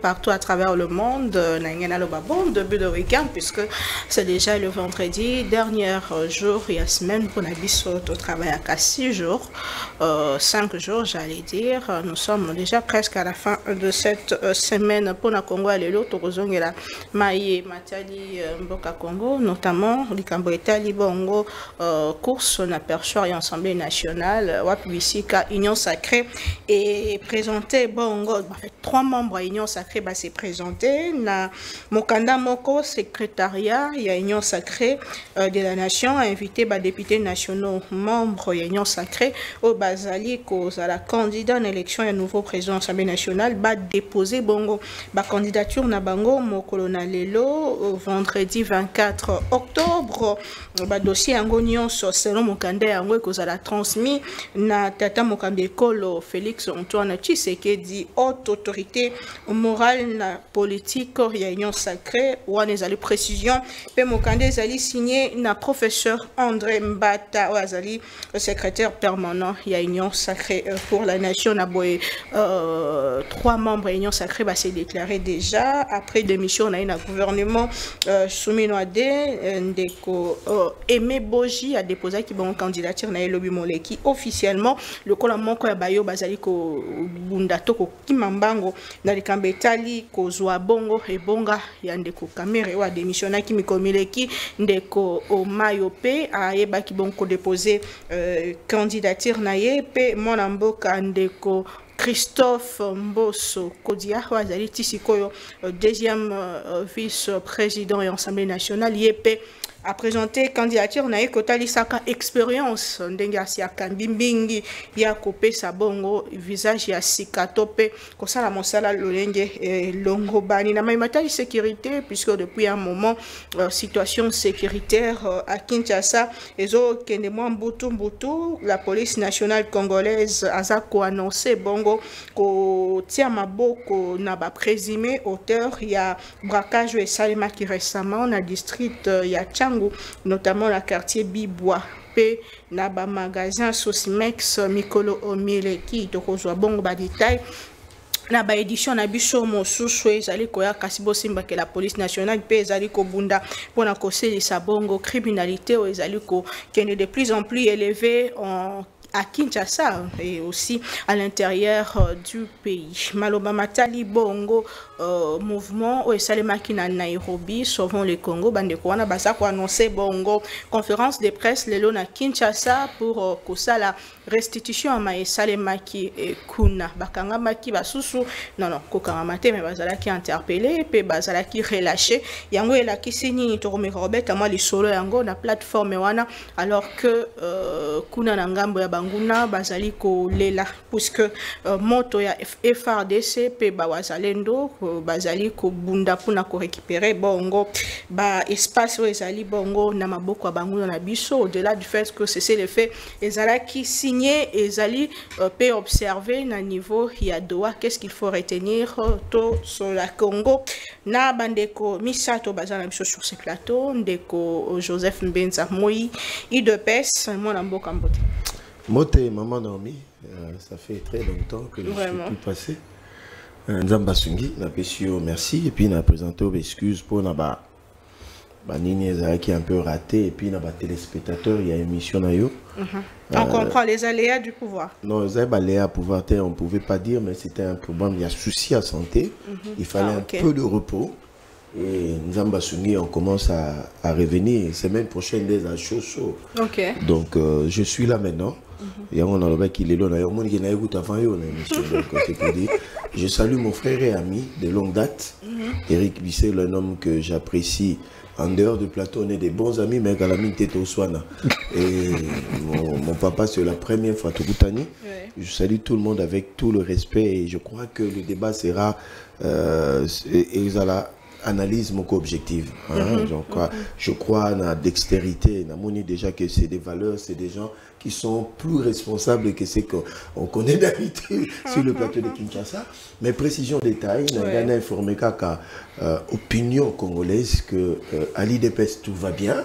partout à travers le monde, début de week-end, puisque c'est déjà le vendredi, dernier jour, il y a semaine pour au travail à 6 jours, 5 jours, j'allais dire. Nous sommes déjà presque à la fin de cette semaine pour la Congo à l'élo, Torozongela, Maïe, Matali, Mboka Congo, notamment, Likambo Etali, Bongo, course, on aperçoit l'Assemblée nationale, Wapibisika, Union sacrée, et présenté, Bongo, 3 membres à Union sacrée, c'est présenté, na Mokanda Moko, secrétariat, il y a Union sacrée de la nation, a invité les députés nationaux, membres de l'Union sacrée, au Bazali, à la candidat en élection, un nouveau président de l'Assemblée nationale, va déposer Bongo, la candidature na Bango, Mokolo na Lelo, vendredi 24 octobre, le dossier en Gognon, selon Mokanda, en gros, a transmis, na Tata Mokambe Kolo, Félix Antoine Tshisekedi, haute autorité morale, na politique, réunion sacrée, ou on a les précisions, puis Mokanda Zali signé, na professeur André Mbata, ou Azali, secrétaire permanent, réunion sacrée pour la nation, na boé, 3 membres réunion sacrée, s'est déclaré déjà, après démission, on a eu un gouvernement, Soumino Ade, Ndeko, Aimé Boji a déposé qui bon candidature, na Elobi Moleki, officiellement, le colamon ko ya bayo bazali ko bundato ko kimambango na likambetali ko zwa bongo e bonga ya ndeko kamere wa démissionna ki mikomileki ndeko o mayope a yeba ki bon ko déposer candidature na ye pe mona mboka ndeko Christophe Mbosso Kodia wazali tisikoyo deuxième vice-président et Assemblée nationale YP a présenté candidature na Ekotali Saka expérience ndenga ya kambimbingi ya kopé sabongo visage ya sikatope kosala mosala lolenge longo bani na matali sécurité puisque depuis un moment situation sécuritaire à Kinshasa ezo kende mwa mbutu la police nationale congolaise aza ko annoncer bongo ko tia maboko na ba présumé auteur ya braquage et salema qui récemment na district ya notamment la quartier Bibois P na ba magasin Sosimex Mikolo Omileki tokozwa bongo ba détail na ba édition na biso mosusu ezali koya kasibo simba que la police nationale pe ezali ko bunda pona koselisa bongo criminalité o ezali ko kende de plus en plus élevé à Kinshasa et aussi à l'intérieur du pays. Maloba Matali Bongo mouvement au Salemaki na Nairobi, sauvons le Congo, bande kwana basa ko annoncer Bongo conférence de presse lelo na Kinshasa pour kosala restitution à Maï Salemaki et Kuna bakanga maki basusu non kokanga mate mais bazala qui interpellé pe bazala qui relâché yango ela kisini to Romero Robert moi li solo yango na plateforme wana alors que Kuna na ngambo ya nguna bazali ko lela puisque moto ya FRDC pe bawazalendo bazali ko bunda puna ko récupérer bongo ba espace où ezali bongo na maboko banguna na biso au-delà du fait que c'est le fait ezala qui signé ezali pe observer na niveau ya Doha qu'est-ce qu'il faut retenir to sur la Congo na bandeko misato bazala biso sur ce plateau ndeko Joseph Mbenza Moi IDPS mon amboka mbote Mote maman Naomi, ça fait très longtemps que je suis plus passé. Nzamba Sungi, na pesio merci et puis na présenté aux excuses pour na ba nini qui est un peu raté et puis na ba téléspectateurs il y a émission na yo. On comprend les aléas du pouvoir. Non, les aléas pouvoir on pouvait pas dire mais c'était un problème, il y a souci à santé, il fallait un peu de repos. Et Nzamba Sungi, on commence à revenir. Semaine prochaine, des à chaud. Donc, je suis là maintenant. Et on a le qui est là. Je salue mon frère et ami de longue date, Eric Bissé, un homme que j'apprécie. En dehors du plateau, on est des bons amis, mais à la mine tête au Swana. Et mon papa, c'est la première fois Tokutani. Je salue tout le monde avec tout le respect et je crois que le débat sera analyse mon objectif. Je crois à la dextérité. On a déjà que c'est des valeurs, c'est des gens qui sont plus responsables que ce qu'on connaît d'habitude sur le plateau de Kinshasa. Mais précision détail, on a informé qu'à opinion congolaise que à l'IDPS tout va bien.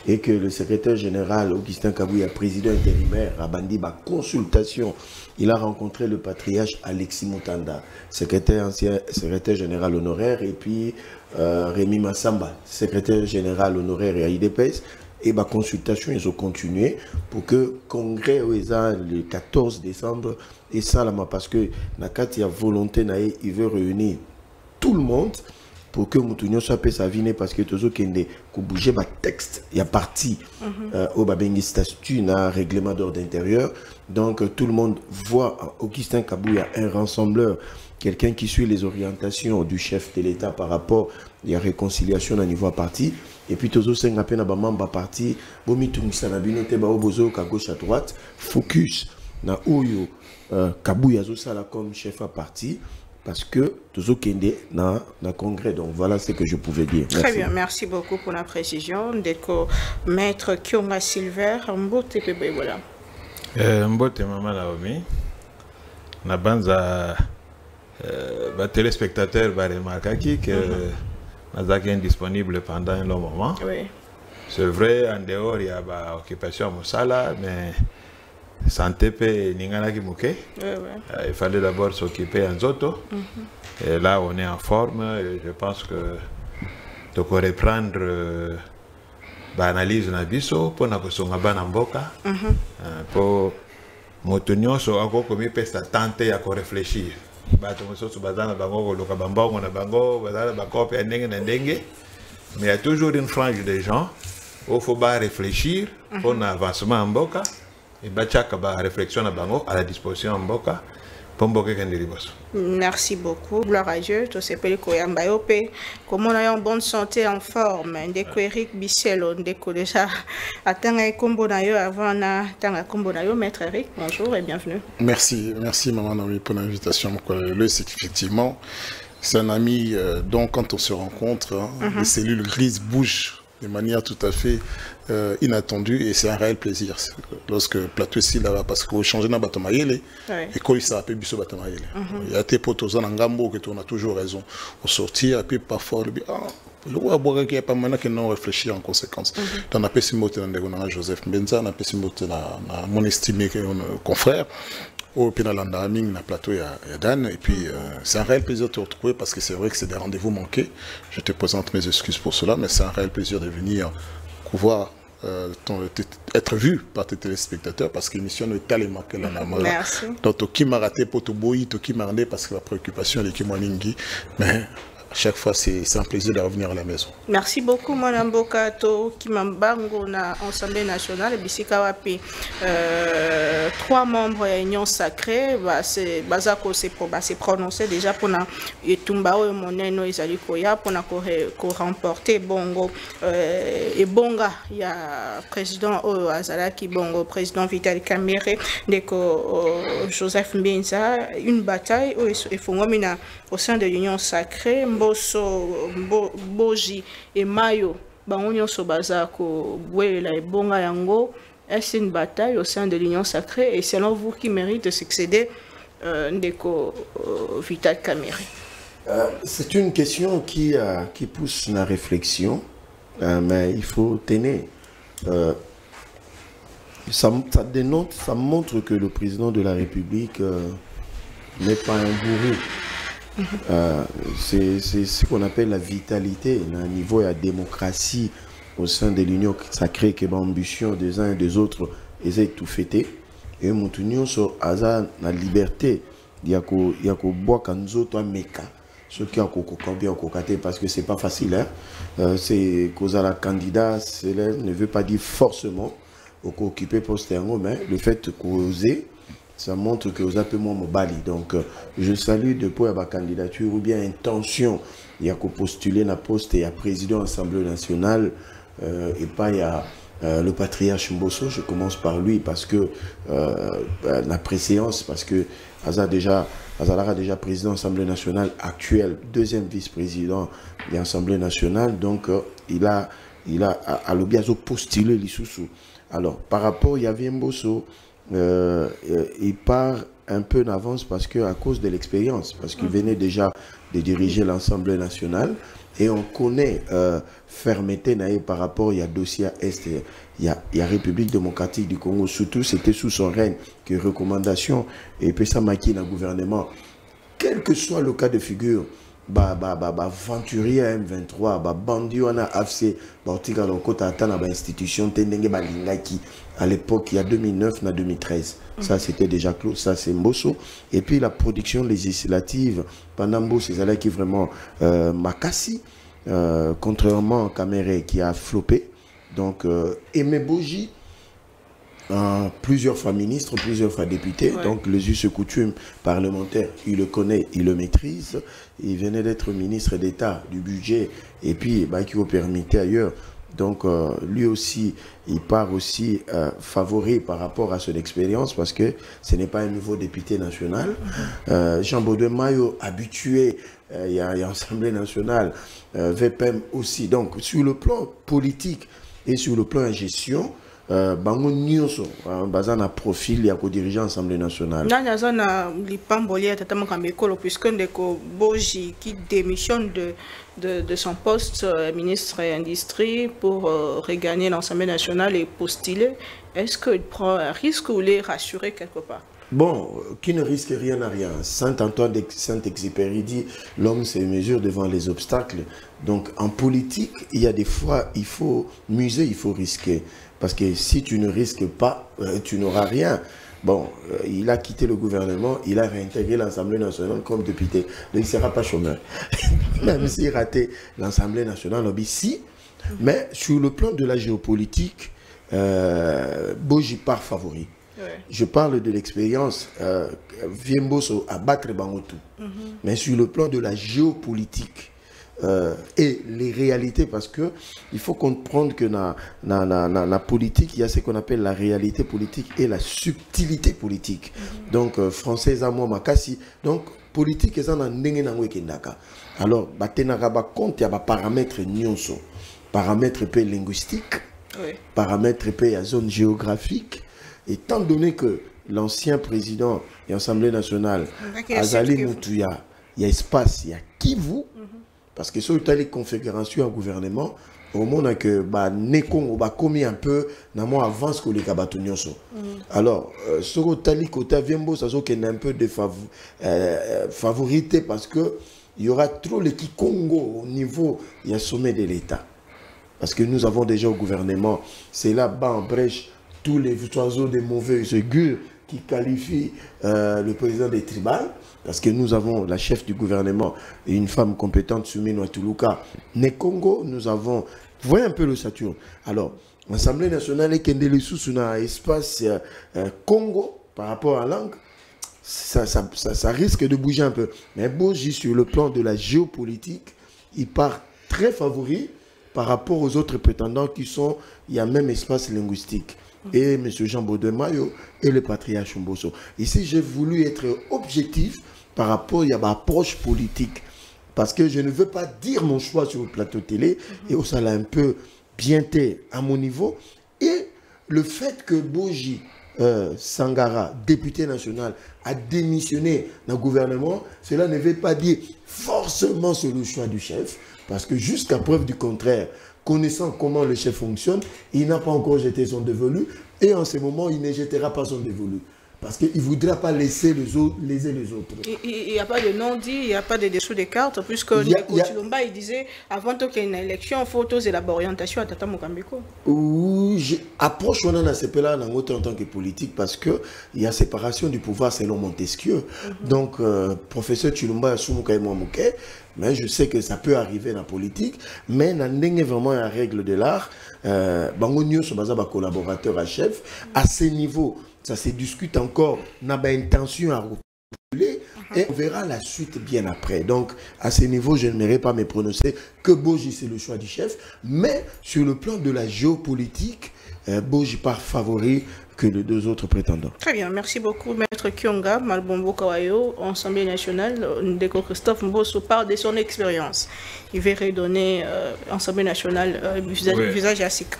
et que le secrétaire général Augustin Kabouya, président intérimaire, a bandi ba consultation. Il a rencontré le patriarche Alexis Moutanda, ancien secrétaire général honoraire, et puis Rémi Massamba, secrétaire général honoraire et à IDPS. Et la consultation, ils ont continué pour que le congrès le 14 décembre et ça parce que il y a volonté, il veut réunir tout le monde pour que Moutounio soit paix sa vie parce que tout ce qui est bouger le texte, il y a parti au Babengi statut, un règlement d'ordre intérieur. Donc tout le monde voit Augustin Kabouya un rassembleur, quelqu'un qui suit les orientations du chef de l'État par rapport à la réconciliation au niveau parti. Et puis tous ces appels à bamamba parti, bomi tungisa na binote ba obozo ka gauche à droite, focus na oyo Kabouya zo sala comme chef à parti parce que tous kende na congrès. Donc voilà ce que je pouvais dire. Merci. Très bien, merci beaucoup pour la précision. Deko maître Kionga Silver, mbote pepe voilà. Mbote mama Naomi. Na banza ba téléspectateurs ba remarquer que Nazaki est disponible pendant un long moment. Oui. C'est vrai, en dehors, il y a une occupation à Moussala, mais santé peut n'ingana qui mouké. Il fallait d'abord s'occuper en Zoto. Et là, on est en forme. Et je pense que tu peux reprendre l'analyse de biso pour na kusonga bana mboka. Pour motonyo so ako komi pesa tenter à réfléchir. Mais il y a toujours une frange de gens où il faut réfléchir pour l'avancement en Boka et la réflexion à la disposition en Boka pour Boka. Merci beaucoup. Gloire à Dieu. Tout ce pays comme on a en bonne santé, en forme. Ndeko Eric Bisselo, ndeko déjà atteint un combo avant un combo maître Eric. Bonjour et bienvenue. Merci maman Naomi pour l'invitation. C'est qu'effectivement c'est un ami dont quand on se rencontre, les cellules grises bougent de manière tout à fait inattendue et c'est un réel plaisir lorsque plateau ici là parce que changer na batomayele et quand il s'appelle biso batomayele il y a tes potes en ngambo que on a toujours raison au sortir et puis parfois le roi boire qui est pas maintenant que non réfléchir en conséquence dans la pessimité dans Joseph Mbenza na pessimité na mon estimé confrère au Pinalanda Aming na plateau ya Dan et puis c'est un réel plaisir de te retrouver parce que c'est vrai que c'est des rendez-vous manqués. Je te présente mes excuses pour cela mais c'est un réel plaisir de venir pouvoir être vu par tes téléspectateurs parce que l'émission est tellement que la merci. Donc qui m'a raté pour te boyer, qui m'a raté parce que la préoccupation est qui m'a lingi mais à chaque fois, c'est un plaisir de revenir à la maison. Merci beaucoup, Mme Bokato, qui m'embargo na Assemblée nationale, Bissika Wapi. 3 membres de l'Union sacrée, c'est prononcé déjà pour na Etumbao et Moneno Izalikoya pour na remporter Bongo et Bonga. Il y a président Azalaki Bongo, président Vital Kamere, Joseph Mbenza, une bataille au sein de l'Union sacrée. Boji et Mayo, Bangonyo Sobazako, Bouela et Bonga Yango, est une bataille au sein de l'Union sacrée et selon vous qui mérite de succéder Ndeko Vital Kamere? C'est une question qui pousse la réflexion, mais il faut tenir. Ça montre que le président de la République n'est pas un bourreau. C'est ce qu'on appelle la vitalité, un niveau de la démocratie au sein de l'Union sacrée qui est l'ambition des uns et des autres et tout fêté. Et mon union sur la liberté, il y a que boire quand nous autres meka, ce qui a combien parce que c'est pas facile. C'est cause à la candidat, ne veut pas dire forcément occuper posterio, mais le fait causer. Ça montre que vous appelez moi Mobali. Donc, je salue depuis la candidature ou bien intention. Il y a qu'à postuler la poste et à président de l'Assemblée nationale et pas il y a le patriarche Mbosso. Je commence par lui parce que la préséance, parce que Azara déjà président de l'Assemblée nationale actuelle, deuxième vice-président de l'Assemblée nationale. Donc, il a à l'obiazo postulé l'Issoussou. Alors, par rapport, il y avait Mbosso. Il part un peu en avance parce que à cause de l'expérience, parce qu'il venait déjà de diriger l'Assemblée nationale Et on connaît fermeté par rapport à dossier Est, il y a République démocratique du Congo, surtout c'était sous son règne que recommandation et puis ça maquille le gouvernement. Quel que soit le cas de figure, Venturi à M23, Bandi wana AFC, Bautiga Lokota Atana, institution Tendenge Balingaki, à l'époque, il y a 2009 à 2013. Ça, c'était déjà clos, ça, c'est Mbosso. Et puis, la production législative, pendant Mbosso, c'est là qui vraiment Makassi, contrairement à Kamere qui a floppé. Donc, Aimé Boji, plusieurs fois ministre, plusieurs fois député, donc les us et coutumes parlementaires, il le connaît, il le maîtrise. Il venait d'être ministre d'État du budget et puis qui vous permettait ailleurs. Donc lui aussi, il part aussi favori par rapport à son expérience parce que ce n'est pas un nouveau député national. Jean Baudouin Mayo, habitué, il y a l'Assemblée nationale, VPM aussi. Donc sur le plan politique et sur le plan de gestion, bango nyonso bazana profil ya ko diriger l'Assemblée nationale. Nanya zana lipamboli atatama kamekolo puisque ndeko Boji qui démissionne de son poste ministre de l'Industrie pour regagner l'Assemblée nationale et postuler. Est-ce qu'il prend un risque ou les rassurer quelque part? Bon, qui ne risque rien à rien. Saint-Antoine de Saint-Exupéry dit l'homme se mesure devant les obstacles. Donc en politique, il y a des fois, il faut muser, il faut risquer. Parce que si tu ne risques pas, tu n'auras rien. Bon, il a quitté le gouvernement, il a réintégré l'Assemblée nationale comme député. Donc il ne sera pas chômeur. Même s'il ratait l'Assemblée nationale, si. Mais sur le plan de la géopolitique, Boji part favori. Je parle de l'expérience, Viemboso à battre Bangotou. Mais sur le plan de la géopolitique, et les réalités, parce que il faut comprendre que dans la politique, il y a ce qu'on appelle la réalité politique et la subtilité politique. Donc, français à moi, Makassi. Donc, politique, c'est un ndaka. Alors, batenaka ba compte, il y a paramètres nyonso, paramètres linguistiques, paramètres à zone géographique. Étant donné que l'ancien président de l'Assemblée nationale, Azali Moutouya, il y a espace, il y a Kivu. Parce que sur les configurations en gouvernement, au monde que Nekong a commis un peu avant ce que les Kabatonions sont. Alors, sur le côté Viembo, ça est un peu de favorité parce que il y aura trop les Congo au niveau il y a sommet de l'État. Parce que nous avons déjà au gouvernement, c'est là-bas en brèche tous les oiseaux des mauvais augures qui qualifient le président des tribales. Parce que nous avons la chef du gouvernement et une femme compétente, Soumine Ouattoulouka. Congo, nous avons... Vous voyez un peu le Saturne. Alors, l'Assemblée nationale est Kendele sous un espace Congo par rapport à la langue. Ça risque de bouger un peu. Mais Boji, sur le plan de la géopolitique, il part très favori par rapport aux autres prétendants qui sont... Il y a même espace linguistique. Et M. Jean Baudouin Mayo et le patriarche Mbosso. Ici, j'ai voulu être objectif par rapport à l'approche politique. Parce que je ne veux pas dire mon choix sur le plateau télé, et ça l'a un peu bienté à mon niveau. Et le fait que Boji Sangara, député national, a démissionné dans le gouvernement, cela ne veut pas dire forcément sur le choix du chef, parce que jusqu'à preuve du contraire, connaissant comment le chef fonctionne, il n'a pas encore jeté son dévolu, et en ce moment, il ne jettera pas son dévolu. Parce qu'il ne voudra pas laisser les autres, léser les autres. Il n'y a pas de non-dit, il n'y a pas de dessous des cartes, puisque Ndeko Chilomba, il disait, avant qu'il y ait une élection, il faut oser l'orientation à Tata Mokambeko. Oui, approche on a là en tant que politique, parce qu'il y a séparation du pouvoir selon Montesquieu. Donc, professeur Chilomba a soumuka Mouké, mais je sais que ça peut arriver dans la politique, mais dans vraiment la règle de l'art, Bango Nyos, collaborateur à chef, à ce niveau, ça se discute encore, on a intention à reculer et on verra la suite bien après. Donc, à ce niveau, je n'aimerais pas me prononcer que Boji, c'est le choix du chef, mais sur le plan de la géopolitique, Boji part favori que les deux autres prétendants. Très bien, merci beaucoup, Maître Kionga, Malbombo Kawayo, Assemblée nationale, Ndeko Christophe Mbosso parle de son expérience. Il va redonner Assemblée nationale visage à Sika.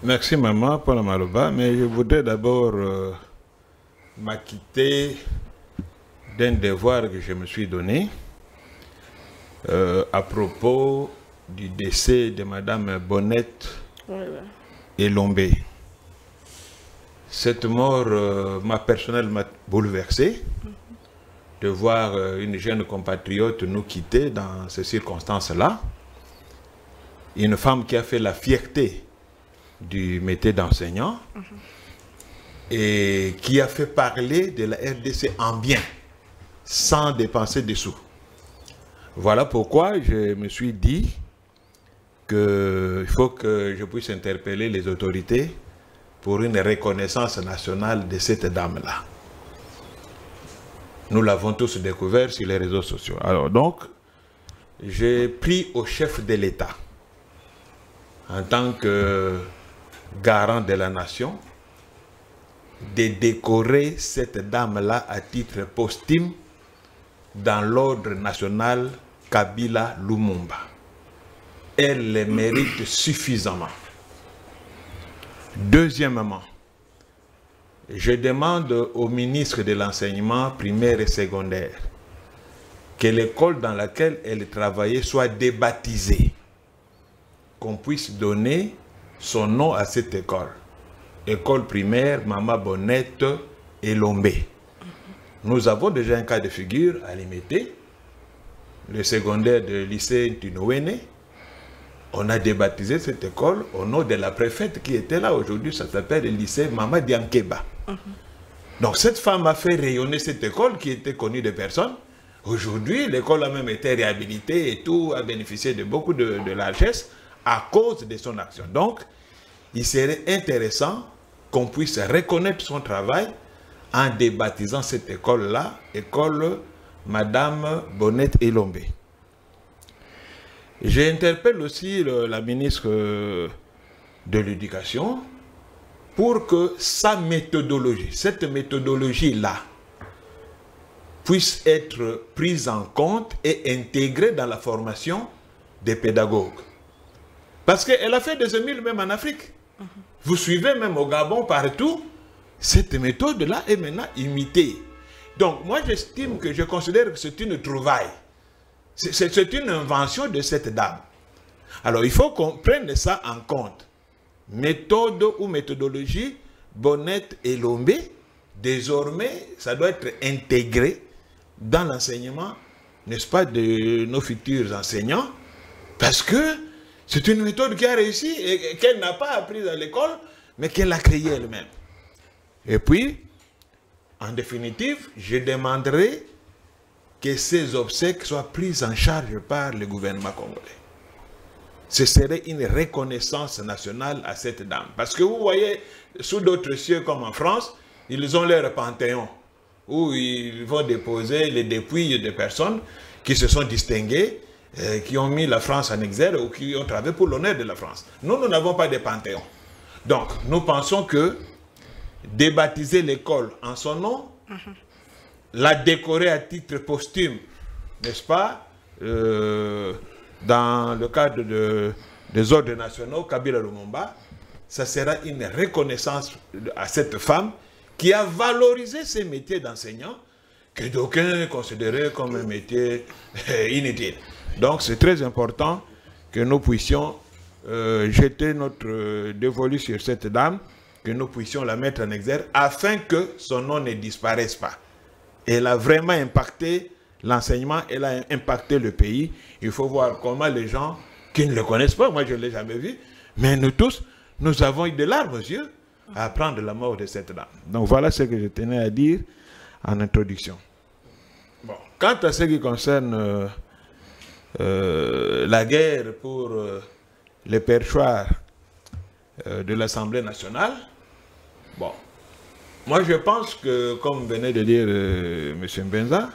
Merci maman pour la maloba, mais je voudrais d'abord m'acquitter d'un devoir que je me suis donné. à propos du décès de Madame Bonnette Elombé. Cette mort m'a personnellement bouleversé de voir une jeune compatriote nous quitter dans ces circonstances-là. Une femme qui a fait la fierté du métier d'enseignant et qui a fait parler de la RDC en bien, sans dépenser des sous. Voilà pourquoi je me suis dit qu'il faut que je puisse interpeller les autorités pour une reconnaissance nationale de cette dame-là. Nous l'avons tous découvert sur les réseaux sociaux. Alors donc, j'ai pris au chef de l'État, en tant que garant de la nation, de décorer cette dame-là à titre posthume dans l'ordre national Kabila Lumumba. Elle le mérite suffisamment. Deuxièmement, je demande au ministre de l'enseignement primaire et secondaire que l'école dans laquelle elle travaillait soit débaptisée, qu'on puisse donner son nom à cette école. École primaire Maman Bonnette Elombé. Nous avons déjà un cas de figure à Limité, le secondaire de lycée Tinouene. On a débaptisé cette école au nom de la préfète qui était là aujourd'hui. Ça s'appelle le lycée Mama Diankeba. Donc cette femme a fait rayonner cette école qui était connue de personne. Aujourd'hui, l'école a même été réhabilitée et tout a bénéficié de beaucoup de largesse à cause de son action. Donc, il serait intéressant qu'on puisse reconnaître son travail en débaptisant cette école-là, école Madame Bonnette Elombé. J'interpelle aussi la ministre de l'Éducation pour que sa méthodologie, cette méthodologie-là, puisse être prise en compte et intégrée dans la formation des pédagogues. Parce qu'elle a fait des émules même en Afrique. Vous suivez même au Gabon, partout, cette méthode-là est maintenant imitée. Donc moi j'estime que je considère que c'est une trouvaille. C'est une invention de cette dame. Alors il faut qu'on prenne ça en compte. Méthode ou méthodologie, Bonnette Elombé, désormais ça doit être intégré dans l'enseignement, n'est-ce pas, de nos futurs enseignants, parce que c'est une méthode qui a réussi et qu'elle n'a pas appris à l'école, mais qu'elle a créée elle-même. Et puis, en définitive, je demanderai que ces obsèques soient prises en charge par le gouvernement congolais. Ce serait une reconnaissance nationale à cette dame. Parce que vous voyez, sous d'autres cieux comme en France, ils ont leur panthéon, où ils vont déposer les dépouilles de personnes qui se sont distinguées, qui ont mis la France en exergue ou qui ont travaillé pour l'honneur de la France. Nous, nous n'avons pas de panthéon. Donc, nous pensons que débaptiser l'école en son nom, la décorer à titre posthume, n'est-ce pas, dans le cadre des ordres nationaux, Kabila Lumumba, ça sera une reconnaissance à cette femme qui a valorisé ce métier d'enseignant que d'aucuns considéraient comme un métier inutile. Donc c'est très important que nous puissions jeter notre dévolu sur cette dame, que nous puissions la mettre en exergue afin que son nom ne disparaisse pas. Elle a vraiment impacté l'enseignement, elle a impacté le pays. Il faut voir comment les gens qui ne le connaissent pas, moi je ne l'ai jamais vu, mais nous tous, nous avons eu des larmes aux yeux à apprendre la mort de cette dame. Donc voilà ce que je tenais à dire en introduction. Bon, quant à ce qui concerne la guerre pour les perchoirs de l'Assemblée nationale, bon, moi je pense que, comme venait de dire M. Mbenza,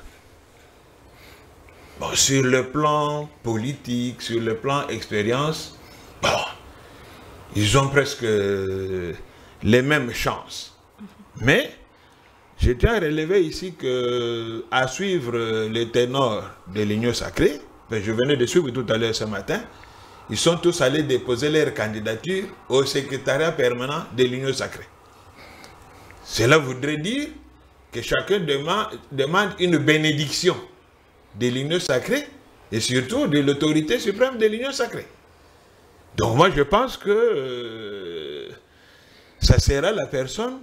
bon, sur le plan politique, sur le plan expérience, bon, ils ont presque les mêmes chances. Mais je tiens à relever ici que, à suivre les ténors de l'Union sacrée, je venais de suivre tout à l'heure ce matin, ils sont tous allés déposer leur candidature au secrétariat permanent de l'Union sacrée. Cela voudrait dire que chacun demande une bénédiction de l'Union sacrée et surtout de l'autorité suprême de l'Union sacrée. Donc moi je pense que ça sera la personne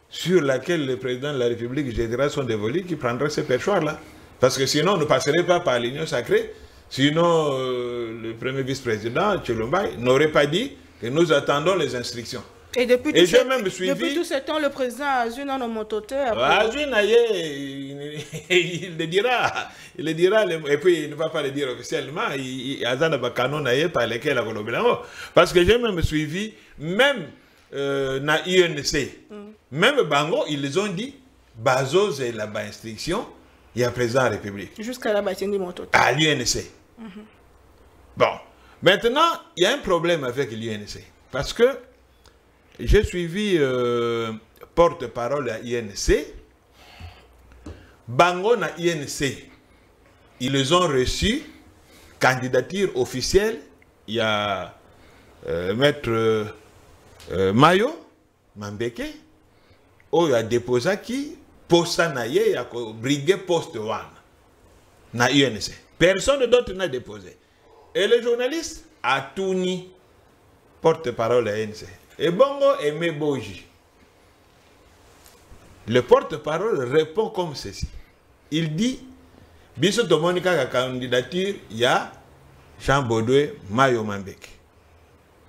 sur laquelle le président de la République jettera son dévolu qui prendra ce perchoir-là. Parce que sinon on ne passerait pas par l'Union sacrée, sinon le premier vice-président, Tshilombai, n'aurait pas dit que nous attendons les instructions. Et depuis depuis tout ce temps, le président Azun en Omotote... Azun, il le dira. Il le dira, et puis il ne va pas le dire officiellement. Azan a canon par lesquels la Colombie. Parce que j'ai même suivi, même na UNC, même Bango, ils les ont dit, Bazos et la instruction, il y a président de la République. Jusqu'à la bâtine du Motote. À l'UNC. Bon. Maintenant, il y a un problème avec l'UNC. Parce que j'ai suivi porte-parole à INC. Bango na INC, ils les ont reçu, candidature officielle, il y a maître Mayo, Mambeke, où il a déposé qui, posta na ye, il a brigué poste one, na INC. Personne d'autre n'a déposé. Et le journaliste a tout ni porte-parole à INC. Et Bongo Aimé Boji, le porte-parole répond comme ceci. Il dit, Biso Tomonika la candidature, il y a Jean Baudouin Mayo Mambeke.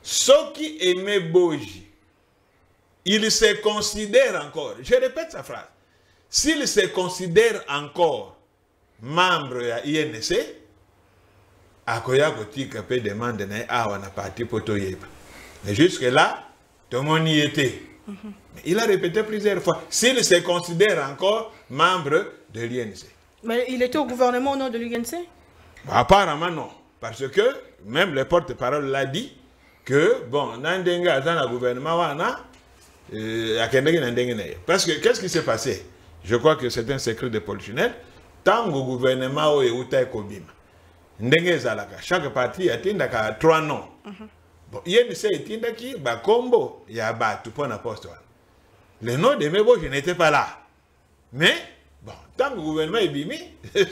Soki Aimé Boji, il se considère encore, je répète sa phrase, s'il se considère encore membre de l'INC, Akoya Kotika peut demander à on a parti pour Toyeba. Mais jusque-là, tout le monde y était. Il a répété plusieurs fois. S'il se considère encore membre de l'INC. Mais il était au gouvernement au nom de l'INC? Apparemment non. Parce que même le porte-parole l'a dit que, bon, Nandenga dans le gouvernement, parce que qu'est-ce qui s'est passé? Je crois que c'est un secret de polichinelle. Tant que le gouvernement est où chaque parti a 3 noms. Bon, il y a une qui combo, il y a tout pour la poste. Le nom de Mebo, je n'étais pas là. Mais, bon, tant que le gouvernement est bimi,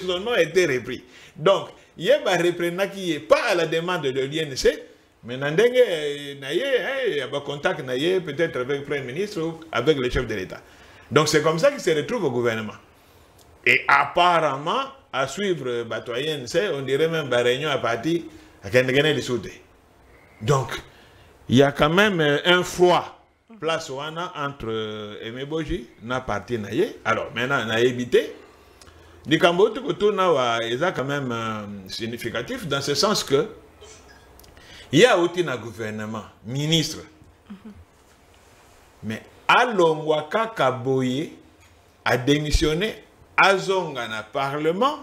son nom a été repris. Donc, il y a un reprenant qui n'est pas à la demande de l'INC, mais il y a un contact peut-être avec le Premier ministre ou avec le chef de l'État. Donc, c'est comme ça qu'il se retrouve au gouvernement. Et apparemment, à suivre l'INC, on dirait même la réunion à partir à Kendegene de Souté. Donc, il y a quand même un froid place wana entre Aimé Boji na parti naye. Alors, maintenant, on a évité. Du Cambodge, c'est quand même significatif dans ce sens que il y a aussi un gouvernement, ministre. Mais Alongwaka Kaboye a démissionné à Zonga na Parlement,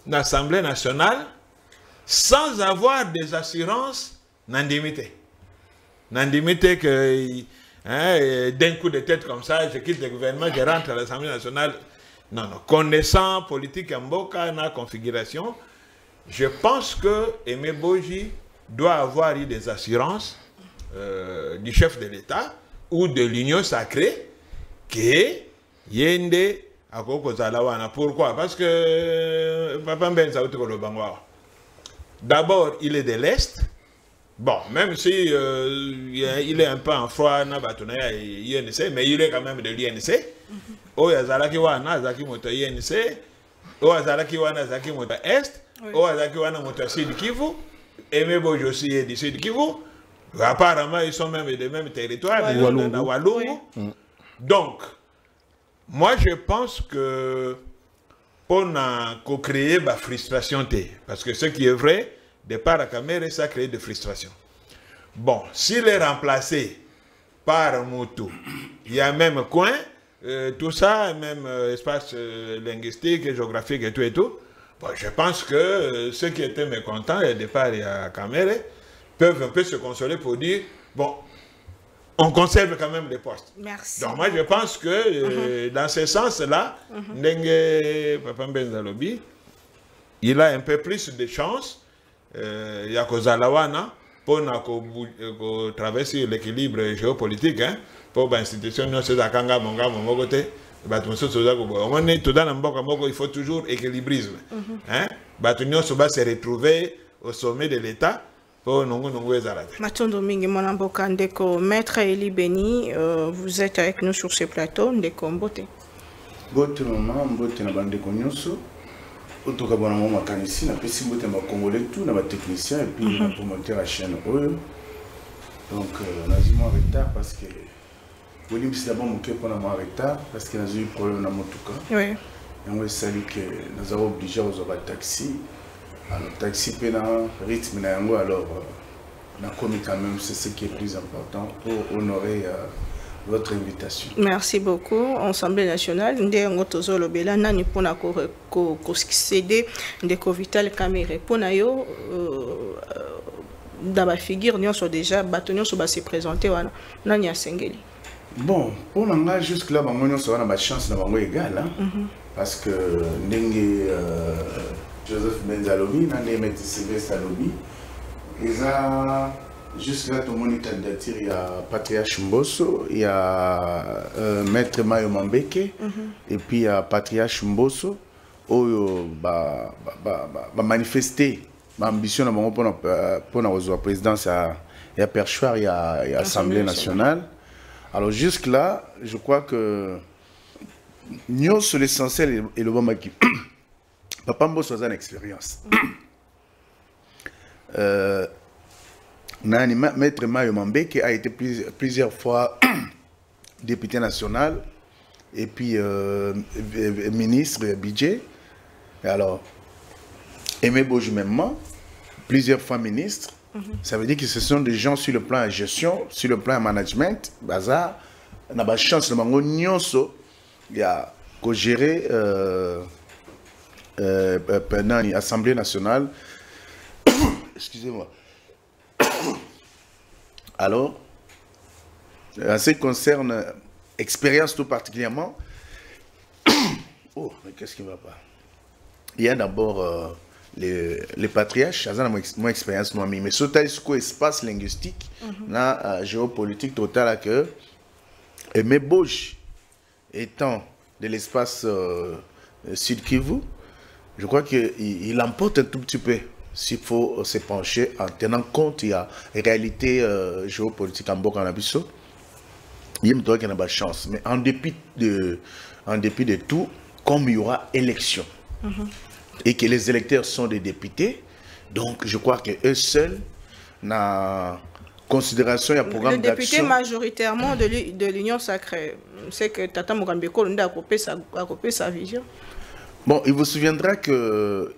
l'Assemblée nationale, sans avoir des assurances n'indemnité. N'indemnité que d'un coup de tête comme ça, je quitte le gouvernement, je rentre à l'Assemblée nationale. Non, non. Connaissant politique en Mboka, la configuration, je pense que Aimé Boji doit avoir eu des assurances du chef de l'État ou de l'Union sacrée que Yende a Kozalawana. Pourquoi? Parce que Papa Mbenza d'abord, il est de l'Est. Bon, même si il est un peu en froid, INC, mais il est quand même de l'INC. O Yazalaki wana Zaki Moto INC, O Yazalaki wana Zaki Moto Est, O Yazalaki wana Moto Sud Kivu, Aimé Boji aussi est du Sud Kivu. Apparemment, ils sont même des mêmes territoires, Walungu. Oui. Donc, moi je pense que pour créer la frustration, parce que ce qui est vrai, de par la caméra, ça crée de frustration. Bon, s'il est remplacé par Moutou, il y a même coin, tout ça, même espace linguistique, géographique et tout. Bon, je pense que ceux qui étaient mécontents, et de par la caméra, peuvent un peu se consoler pour dire, bon, on conserve quand même les postes. Merci. Donc moi, je pense que dans ce sens-là, Ndenge Papa Mbenzalobi, il a un peu plus de chance. Il y a Kozalawana pour traverser l'équilibre géopolitique pour l'institution il faut toujours équilibrisme Batunio Soba s'est retrouvé au sommet de l'État pour Nongo Ezalate. Matondo Mingi Monamboka Ndeko, Maître Eli Beni, vous êtes avec nous sur ce plateau, Ndeko Mbote. Bote maman, Mbote na bandeko nyonso. Otoka bona mama kanisi na pesi Mbote ma congolais tout na ba technicien et puis na promoteur à chaîne eux. Donc on a dit moi en retard parce que Bolim c'est d'abord mon pour na moi en retard parce que j'ai eu problème na motuka. Oui. Et on sali que nous avons obligé aux avoir taxi. Alors taxi pena rythme na yango alors on a commis quand même c'est ce qui est plus important pour honorer votre invitation. Merci beaucoup. Assemblée nationale, Ndé Ngotozo Lobela, Nani Pona ko cédé Ndeko Vital Kamere. Pona yo, dans ma figure, nous sommes déjà bâtonnés sur se présenter. Nani a Sengeli. Bon, pour nous, jusque-là, nous avons une chance d'avoir égal. Parce que Ndenge Joseph Benzalobi, Ndenge Sylvestre Alobi, jusque-là, tout le monde est candidature. Il y a Patriarche Mbosso, il y a Maître Mayo Mambeke, et puis il y a Patriarche Mbosso, où manifester l'ambition pour la présidence. Il y a Perchoir, il y a l'Assemblée nationale. Alors jusque-là, je crois que nous, sur l'essentiel, et le bon qui Papa Mbosso a une expérience. Maître Mayo Mambeke a été plusieurs fois député national et puis ministre budget. Alors, Aimé Bojou même, plusieurs fois ministre. Ça veut dire que ce sont des gens sur le plan de gestion, sur le plan de management. Bazar, on a la chance de il y a qu'au gérer l'Assemblée nationale. Excusez-moi. Alors, en ce qui concerne expérience tout particulièrement, oh, mais qu'est-ce qui ne va pas? Il y a d'abord les patriarches, mon expérience, mais surtout l'espace linguistique, la géopolitique totale que Aimé Bojou étant de l'espace Sud Kivu, je crois qu'il emporte un tout petit peu. S'il faut se pencher en tenant compte, il y a une réalité géopolitique en Bokanabiso. Il y a une bonne chance. Mais en dépit de tout, comme il y aura élection, et que les électeurs sont des députés, donc je crois qu'eux seuls, dans considération, il y a un programme d'action. Les députés majoritairement de l'Union sacrée, c'est que Tata Mokambeko a coupé sa vision. Bon, il vous souviendra que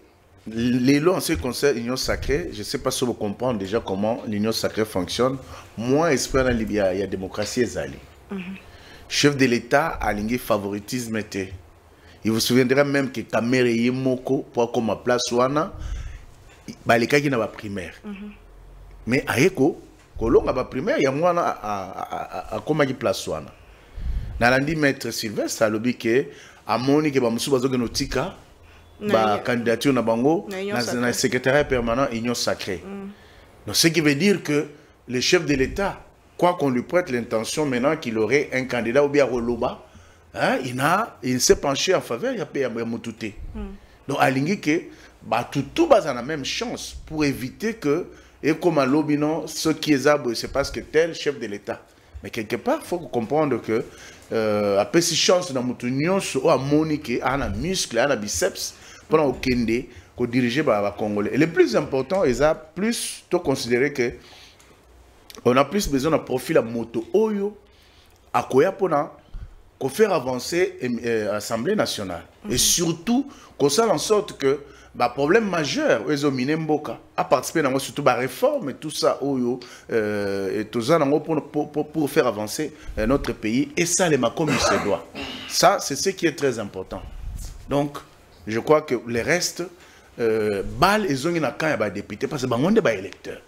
les lois en ce qui concerne l'Union sacrée, je ne sais pas si vous comprenez déjà comment l'Union sacrée fonctionne. Moi, j'espère qu'il y a la démocratie ezali. Chef de l'État a l'ingé favoritisme. Il vous souviendra même que Kamere Yemoko, pour comme place wana, les cas qui n'a pas primaire. Mais à Eko, Kolonga ba primaire, il y a moi à comme place wana. Nalandi maître Sylvestre a lobby que à moni que ba musu bazo genotika. La candidature na bango dans le secrétariat permanent Union sacrée. Donc ce qui veut dire que le chef de l'État, quoi qu'on lui prête l'intention maintenant qu'il aurait un candidat ou bien Roloba, hein, il s'est penché en faveur il y a Moutouté. Donc alingi que tout bas a la même chance pour éviter que et comme à l'obino ce qui est abo c'est parce que tel chef de l'État. Mais quelque part il faut comprendre que après si chance dans Moutunion soit à Monique, à un muscle, à un biceps pour au Kende qu'on diriger par la Congolais. Et le plus important, ils ont plus considéré que on a plus besoin d'un profil à moto oyo à quoi pour faire avancer l'Assemblée nationale. Et surtout, qu'on fasse en sorte que le problème majeur, Mboka, a participé à surtout la réforme et tout ça oyo et tout ça pour faire avancer notre pays. Et ça, les comme il se doit. Ça, c'est ce qui est très important. Donc, je crois que les restes, bal et zone na quand il y a des députés parce que on est électeurs.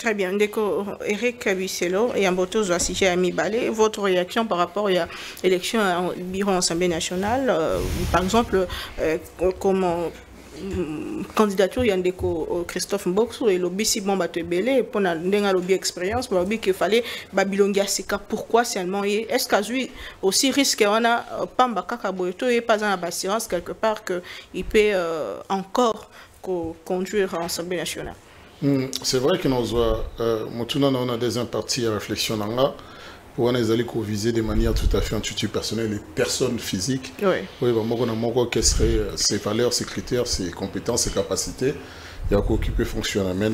Très bien. Ndeko Eric Kabiselo et Amboto Zoasije Ami Balé, votre réaction par rapport à l'élection au bureau de l'Assemblée nationale, par exemple, comment candidature il y a Ndeko Christophe Mbokso et lobby si bon bateau belé pour na ndenga lobby expérience pour lobby qu'il fallait Babylongia Sika pourquoi seulement est-ce qu'il aussi risque on a Pamba Kaka Boyoto et pas en assurance quelque part que il peut encore conduire à l'Assemblée nationale. C'est vrai que nous avons des impartis à réflexion pour nous viser de manière tout à fait intuitive personnelle les personnes physiques. Oui, quelles seraient ses valeurs, ses critères, ses compétences, ses capacités, qui peut fonctionner. Mais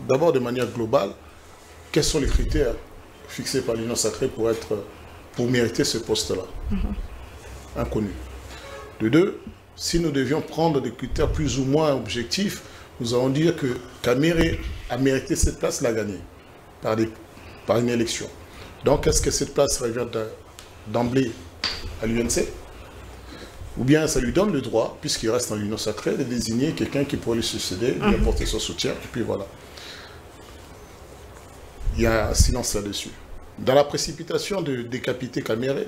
d'abord, de manière globale, quels sont les critères fixés par l'Union sacrée pour mériter ce poste-là? Inconnu. De deux, si nous devions prendre des critères plus ou moins objectifs, nous allons dire que Kamere a mérité cette place, l'a gagnée par une élection. Donc, est-ce que cette place revient d'emblée à l'UNC? Ou bien ça lui donne le droit, puisqu'il reste dans l'Union sacrée, de désigner quelqu'un qui pourrait lui succéder, lui apporter son soutien, et puis voilà. Il y a un silence là-dessus. Dans la précipitation de décapiter Kamere,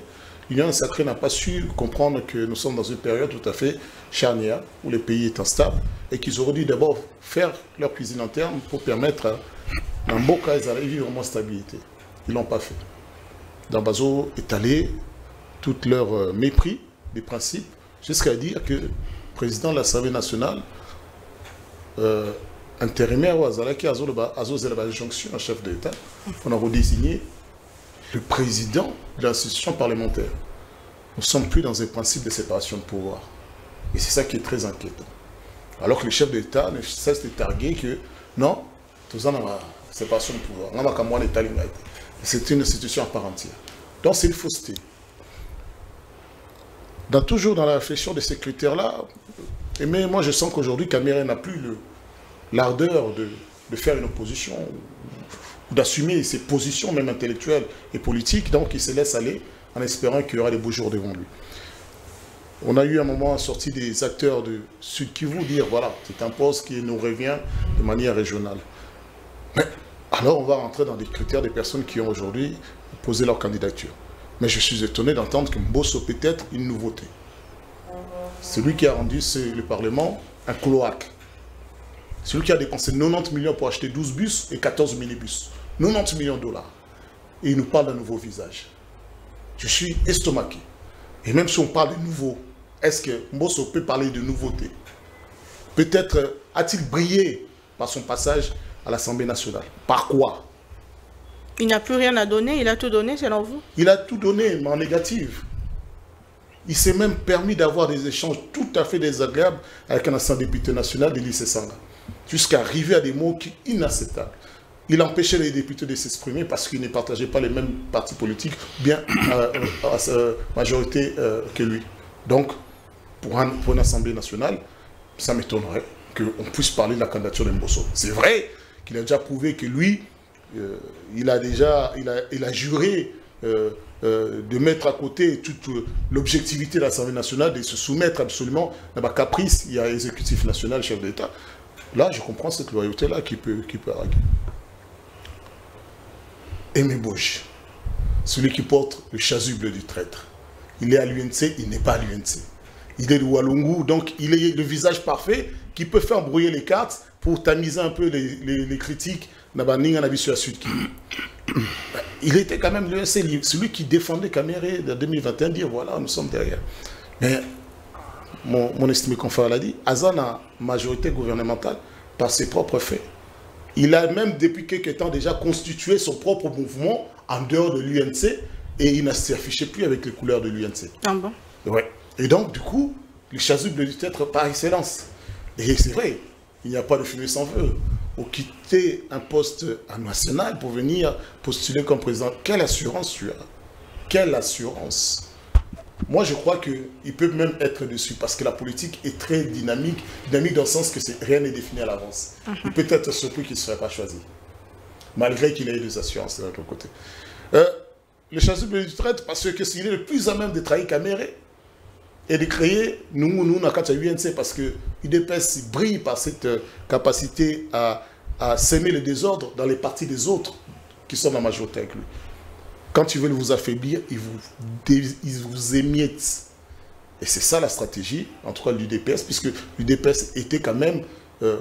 l'Union sacrée n'a pas su comprendre que nous sommes dans une période tout à fait charnière, où le pays est instable, et qu'ils auraient dû d'abord faire leur cuisine interne pour permettre à Mboka de vivre en stabilité. Ils ne l'ont pas fait. Dambazo est allé tout leur mépris des principes, jusqu'à dire que le président de l'Assemblée nationale, intérimaire, qui a une jonction en chef d'État, on a redésigné le président de l'institution parlementaire. Nous ne sommes plus dans un principe de séparation de pouvoir. Et c'est ça qui est très inquiétant. Alors que le chef d'État ne cesse de targuer que non, tout ça, on a séparation de pouvoir. C'est une institution à part entière. Donc c'est une fausseté. Toujours dans la réflexion de ces critères-là, mais moi je sens qu'aujourd'hui, Kamere n'a plus l'ardeur de faire une opposition, ou d'assumer ses positions, même intellectuelles et politiques, donc il se laisse aller en espérant qu'il y aura des beaux jours devant lui. On a eu un moment sorti des acteurs de Sud Kivu dire, voilà, c'est un poste qui nous revient de manière régionale. Mais alors on va rentrer dans des critères des personnes qui ont aujourd'hui posé leur candidature. Mais je suis étonné d'entendre que Mbosso peut être une nouveauté. Celui qui a rendu le Parlement un cloaque. Celui qui a dépensé 90 millions pour acheter 12 bus et 14 minibus. 90 millions de dollars. Et il nous parle d'un nouveau visage. Je suis estomaqué. Et même si on parle de nouveau, est-ce que Mbosso peut parler de nouveauté? Peut-être a-t-il brillé par son passage à l'Assemblée nationale? Par quoi? Il n'a plus rien à donner, il a tout donné selon vous? Il a tout donné, mais en négative. Il s'est même permis d'avoir des échanges tout à fait désagréables avec un ancien député national de l'I.C. Sanga, jusqu'à arriver à des mots inacceptables. Il empêchait les députés de s'exprimer parce qu'ils ne partageaient pas les mêmes partis politiques, bien à sa majorité que lui. Donc, pour une Assemblée nationale, ça m'étonnerait qu'on puisse parler de la candidature de Mbosso. C'est vrai qu'il a déjà prouvé que lui, il a juré de mettre à côté toute l'objectivité de l'Assemblée nationale, de se soumettre absolument à ma caprice. Il y a l'exécutif national, chef d'État. Là, je comprends cette loyauté-là qui peut arguer. Aimé Bouche, celui qui porte le chasuble du traître. Il est à l'UNC, il n'est pas à l'UNC. Il est de Walungu, donc il est le visage parfait qui peut faire brouiller les cartes pour tamiser un peu les critiques. Il était quand même l'UNC, celui qui défendait Kamere en 2021, dire voilà, nous sommes derrière. Mais mon estimé confrère l'a dit, Azana, majorité gouvernementale, par ses propres faits. Il a même, depuis quelques temps, déjà constitué son propre mouvement en dehors de l'UNC et il ne s'affichait plus avec les couleurs de l'UNC. Ah bon? Ouais. Et donc, du coup, le chasuble doit être par excellence. Et c'est vrai, il n'y a pas de fumée sans feu. Pour quitter un poste national pour venir postuler comme président, quelle assurance tu as? Quelle assurance? Moi, je crois qu'il peut même être dessus parce que la politique est très dynamique dans le sens que rien n'est défini à l'avance. Il peut être surpris qu'il ne serait pas choisi, malgré qu'il ait des assurances de l'autre côté. Le chasuble du traître, parce que s'il est le plus à même de trahir Kamere et de créer nous UNC, parce que l'UDPS brille par cette capacité à s'aimer le désordre dans les partis des autres qui sont la majorité avec lui. Quand ils veulent vous affaiblir, ils vous émiettent. Et c'est ça la stratégie, en tout cas l'UDPS, puisque l'UDPS était quand même,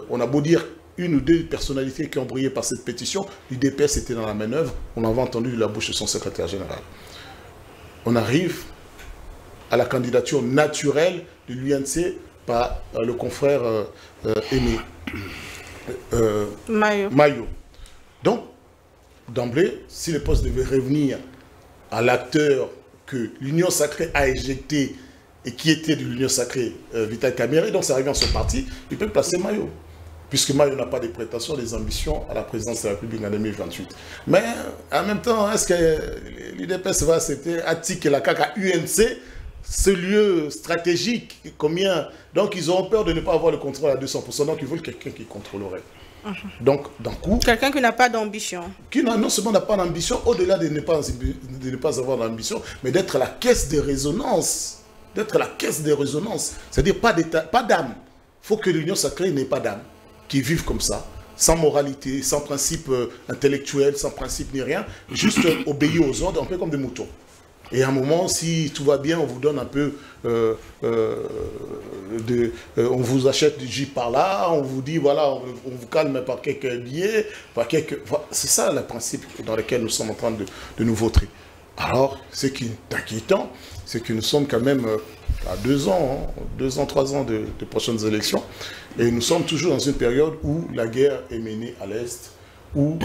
on a beau dire une ou deux personnalités qui ont brillé par cette pétition, l'UDPS était dans la manœuvre, on l'avait entendu de la bouche de son secrétaire général. On arrive à la candidature naturelle de l'UNC par le confrère Aimé Mayo. Donc, d'emblée, si le poste devait revenir à l'acteur que l'Union Sacrée a éjecté et qui était de l'Union Sacrée, Vital Kamerhe, donc ça revient à son parti, il peut placer Mayo. Puisque Mayo n'a pas de prétentions, des ambitions à la présidence de la République en 2028. Mais en même temps, est-ce que l'UDPS va accepter Atik et la CAC à UNC, ce lieu stratégique, combien? Donc ils auront peur de ne pas avoir le contrôle à 200%, donc ils veulent quelqu'un qui contrôlerait. Donc, d'un coup... Quelqu'un qui n'a pas d'ambition. Qui non seulement n'a pas d'ambition, au-delà de ne pas avoir d'ambition, mais d'être la caisse de résonance. D'être la caisse de résonance. C'est-à-dire pas d'âme. Il faut que l'Union Sacrée n'ait pas d'âme. Qui vivent comme ça, sans moralité, sans principe intellectuel, sans principe ni rien, juste obéir aux ordres, un peu comme des moutons. Et à un moment, si tout va bien, on vous donne un peu on vous achète du Jeep par là, on vous dit, voilà, on vous calme par quelques billets, par quelques... C'est ça le principe dans lequel nous sommes en train de nous vautrer. Alors, ce qui est inquiétant, c'est que nous sommes quand même à 2 ans, 3 ans de prochaines élections, et nous sommes toujours dans une période où la guerre est menée à l'Est, où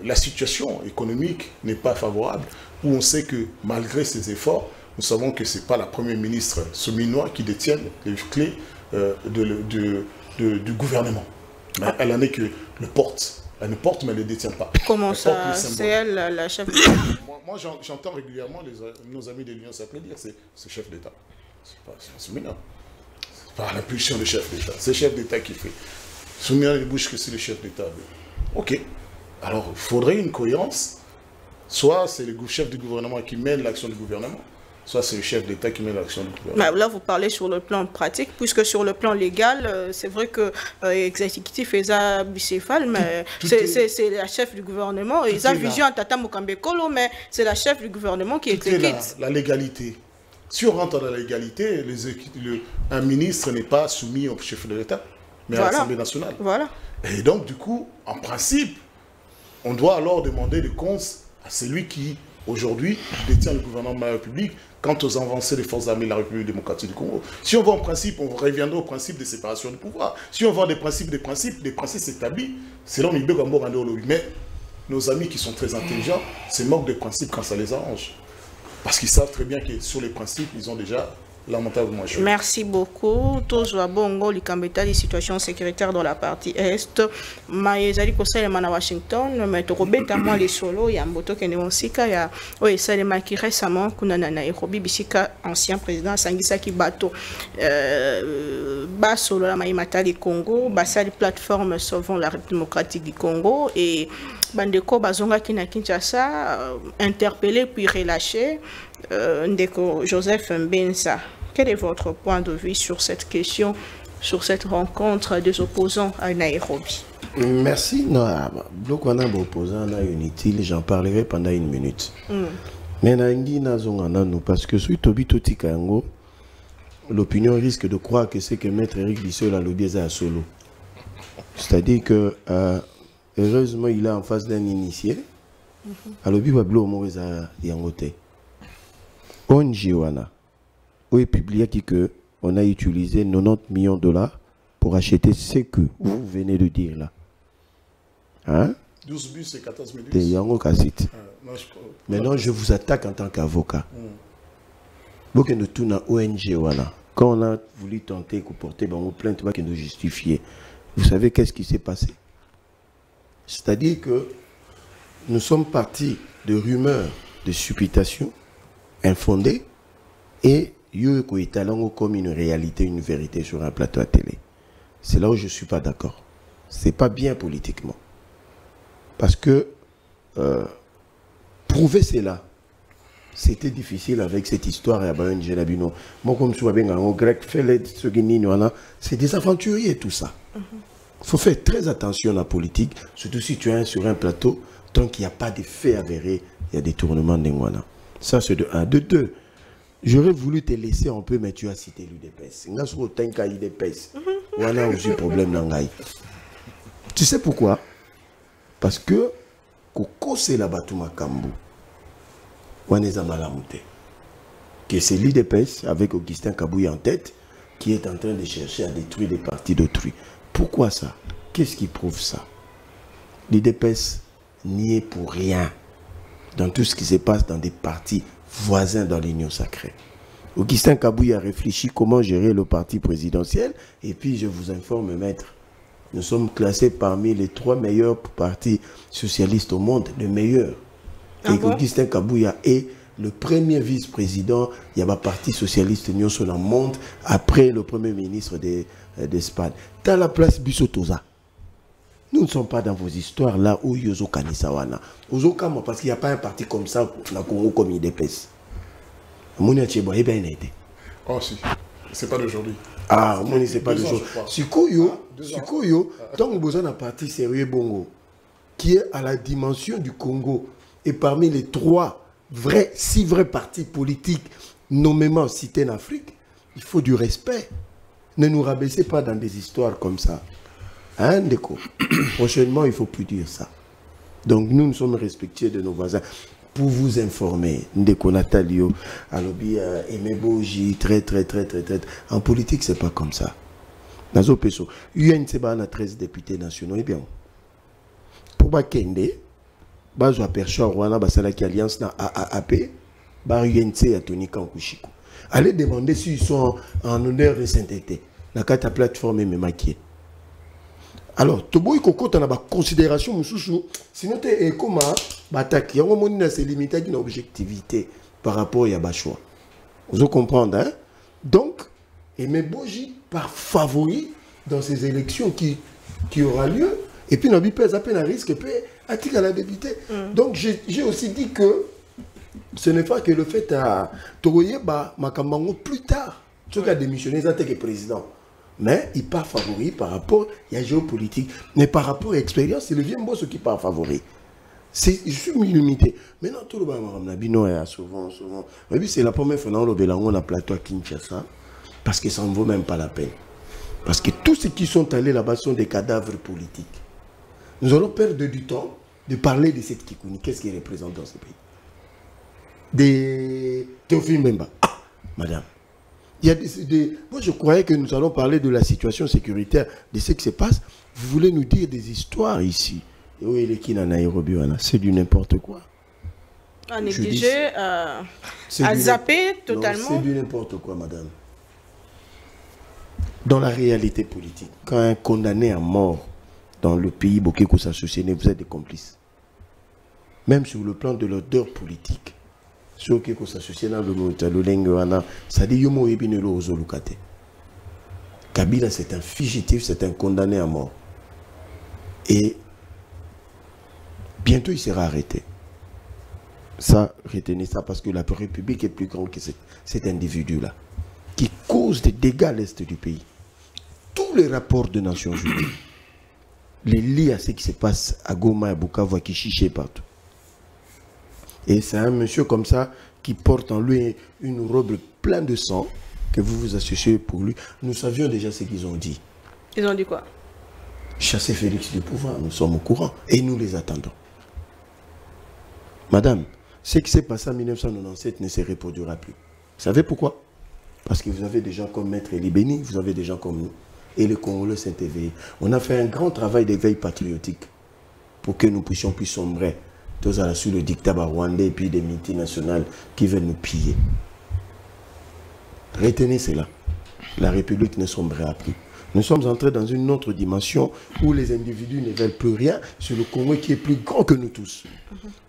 la situation économique n'est pas favorable, où on sait que malgré ses efforts, nous savons que ce n'est pas la première ministre Souminois qui détient les clés du gouvernement. Mais elle en est que le porte. Elle ne porte, mais elle ne le détient pas. Comment ça? C'est elle, la chef d'État? Moi j'entends régulièrement nos amis de l'Union Sacrée dire que c'est chef d'État. C'est pas Souminois. C'est pas l'impulsion du chef d'État. C'est le chef d'État qui fait. Souminois ne bouge que si le chef d'État veut. Ok. Alors, il faudrait une cohérence. Soit c'est le chef du gouvernement qui mène l'action du gouvernement, soit c'est le chef d'État qui mène l'action du gouvernement. Là, vous parlez sur le plan pratique, puisque sur le plan légal, c'est vrai que l'exécutif est bicéphale, mais c'est la chef du gouvernement. Ils ont vision à Tata Mokambekolo, mais c'est la chef du gouvernement qui exécute. La légalité. Si on rentre dans la légalité, un ministre n'est pas soumis au chef de l'État, mais à l'Assemblée nationale. Voilà. Et donc, du coup, en principe, on doit alors demander des comptes à celui qui, aujourd'hui, détient le gouvernement de la République quant aux avancées des forces armées de la République démocratique du Congo. Si on va en principe, on reviendra au principe de séparation du pouvoir. Si on va des principes établis, c'est là où il peut avoir un dehors. Mais nos amis qui sont très intelligents se moquent des principes quand ça les arrange. Parce qu'ils savent très bien que sur les principes, ils ont déjà lamentablement joué. Merci beaucoup. Toujours bongo likambeta de situation sécuritaire dans la partie est. Maezali kosalema na Washington, mais tokobeta moi les solo ya mboto kende mosika ya oyesalema ki récemment kuna na Nairobi bisika ancien président Sangisaki Bato ba solo la Maïmatali Congo, basali plateforme Sauvons la République démocratique du Congo et bandeko bazonga ki na Kinshasa interpellé puis relâché Ndeko Joseph Mbenza. Quel est votre point de vue sur cette question, sur cette rencontre des opposants à Nairobi? Merci. Non, bloc on a opposant là inutile, j'en parlerai pendant 1 minute. Mais parce que sur Tobito Tikango, l'opinion risque de croire que c'est que Maître Eric Bissell a lobbyé à solo. C'est-à-dire que heureusement il est en face d'un initié. A lobby wa blo mo za yangote. On Jiwana. Où est publié que on a utilisé 90 millions de dollars pour acheter ce que vous venez de dire là. Hein? 12 bus et 14 minutes. Maintenant, je vous attaque en tant qu'avocat. Donc, nous tournons ONG. Voilà. Quand on a voulu tenter de porter une plainte qui nous justifier, vous savez qu'est-ce qui s'est passé? C'est-à-dire que nous sommes partis de rumeurs, de supputations infondées et Yoko est comme une réalité, une vérité sur un plateau à télé. C'est là où je ne suis pas d'accord. Ce n'est pas bien politiquement. Parce que prouver cela, c'était difficile avec cette histoire. Moi, comme je suis en grec, c'est des aventuriers tout ça. Il faut faire très attention à la politique, surtout si tu es sur un plateau, tant qu'il n'y a pas de faits avérés, il y a des tournements d'Engwana. Ça, c'est de 1. De 2. J'aurais voulu te laisser un peu, mais tu as cité l'UDPS. On a aussi problème d'Angaï. Tu sais pourquoi? Parce que Koko c'est la Batouma Kambu. On est à Malamouté. Que c'est l'UDPS avec Augustin Kabouya en tête qui est en train de chercher à détruire les partis d'autrui. Pourquoi ça? Qu'est-ce qui prouve ça? L'UDPS n'y est pour rien dans tout ce qui se passe dans des partis voisins dans l'Union sacrée. Augustin Kabouy a réfléchi comment gérer le parti présidentiel et puis je vous informe, maître, nous sommes classés parmi les 3 meilleurs partis socialistes au monde, les meilleurs. Et Augustin Kabouy est le premier vice-président, il y a un parti socialiste Union sur le monde après le premier ministre d'Espagne. Dans la place Bissotoza. Nous ne sommes pas dans vos histoires là où Yozo Kanisawana. Ozokama parce qu'il n'y a pas un parti comme ça dans le Congo comme IDPS. Mounia Tchebo, eh bien, il a été. Oh si, c'est pas d'aujourd'hui. Ah, Mounia, c'est pas d'aujourd'hui. Sikoyo, tant que vous avez un parti sérieux Bongo, qui est à la dimension du Congo, et parmi les 6 vrais partis politiques nommément cités en Afrique, il faut du respect. Ne nous rabaissez pas dans des histoires comme ça. Hein, Ndeko? Prochainement, il ne faut plus dire ça. Donc, nous sommes respectueux de nos voisins. Pour vous informer, Ndeko Natalio, Alobi, Aimé Boji, très. En politique, ce n'est pas comme ça. Nazo Peso, UNC a 13 députés nationaux, et bien. Pour Bakende, Bazo a perçu en Rwanda, Basalaki Alliance na AAP, Bar UNC a Tony Kankushiko. Allez demander s'ils sont en honneur de sainteté. La carte plateforme est maquillée. Alors, Toboy Koko, tu as une considération, sinon tu es comme Bataki. On c'est limité à une objectivité par rapport à Bachoua. Vous comprenez, hein? Donc, Aimé Boji, par favori dans ces élections qui aura lieu, et puis, il pèse à peine un risque, et puis, à la députée. Donc, j'ai aussi dit que ce n'est pas que le fait à Togoye, Makambango, plus tard, tu as démissionné, ça que président. Mais il part favori par rapport à la géopolitique. Mais par rapport à l'expérience, c'est le vieux boss qui part favori. Je suis limité. Maintenant, tout le monde, souvent. C'est la première fois que on a plateau à Kinshasa, parce que ça ne vaut même pas la peine. Parce que tous ceux qui sont allés là-bas sont des cadavres politiques. Nous allons perdre du temps de parler de cette Kikouni. Qu'est-ce qu'il représente dans ce pays? Des Théophile Memba. Ah, madame. Il y a moi, je croyais que nous allons parler de la situation sécuritaire, de ce qui se passe. Vous voulez nous dire des histoires ici. Et où est les Kina Nairobi? C'est du n'importe quoi. À négliger, à zapper totalement. C'est du n'importe quoi, madame. Dans la réalité politique, quand un condamné à mort dans le pays Bokeko s'associe, vous êtes des complices. Même sur le plan de l'odeur politique. Ceux qui s'associent dans le Lengwana, ça dit Yomo Ebinelo Ozolukate. Kabila, c'est un fugitif, c'est un condamné à mort. Et bientôt, il sera arrêté. Ça, retenez ça parce que la République est plus grande que cet individu-là, qui cause des dégâts à l'est du pays. Tous les rapports des Nations Unies, les lient à ce qui se passe à Goma, à Bukavu, à Kishiché, partout. Et c'est un monsieur comme ça qui porte en lui une robe pleine de sang que vous vous associez pour lui. Nous savions déjà ce qu'ils ont dit. Ils ont dit quoi? Chasser Félix du pouvoir, nous sommes au courant et nous les attendons. Madame, ce qui s'est passé en 1997 ne se reproduira plus. Vous savez pourquoi? Parce que vous avez des gens comme Maître Elibeni, vous avez des gens comme nous. Et le Congolais s'est éveillé. On a fait un grand travail d'éveil patriotique pour que nous puissions plus sombrer sur le dictat rwandais et puis des multinationales qui veulent nous piller. Retenez cela. La République ne sombrera plus. Nous sommes entrés dans une autre dimension où les individus ne veulent plus rien sur le Congo qui est plus grand que nous tous.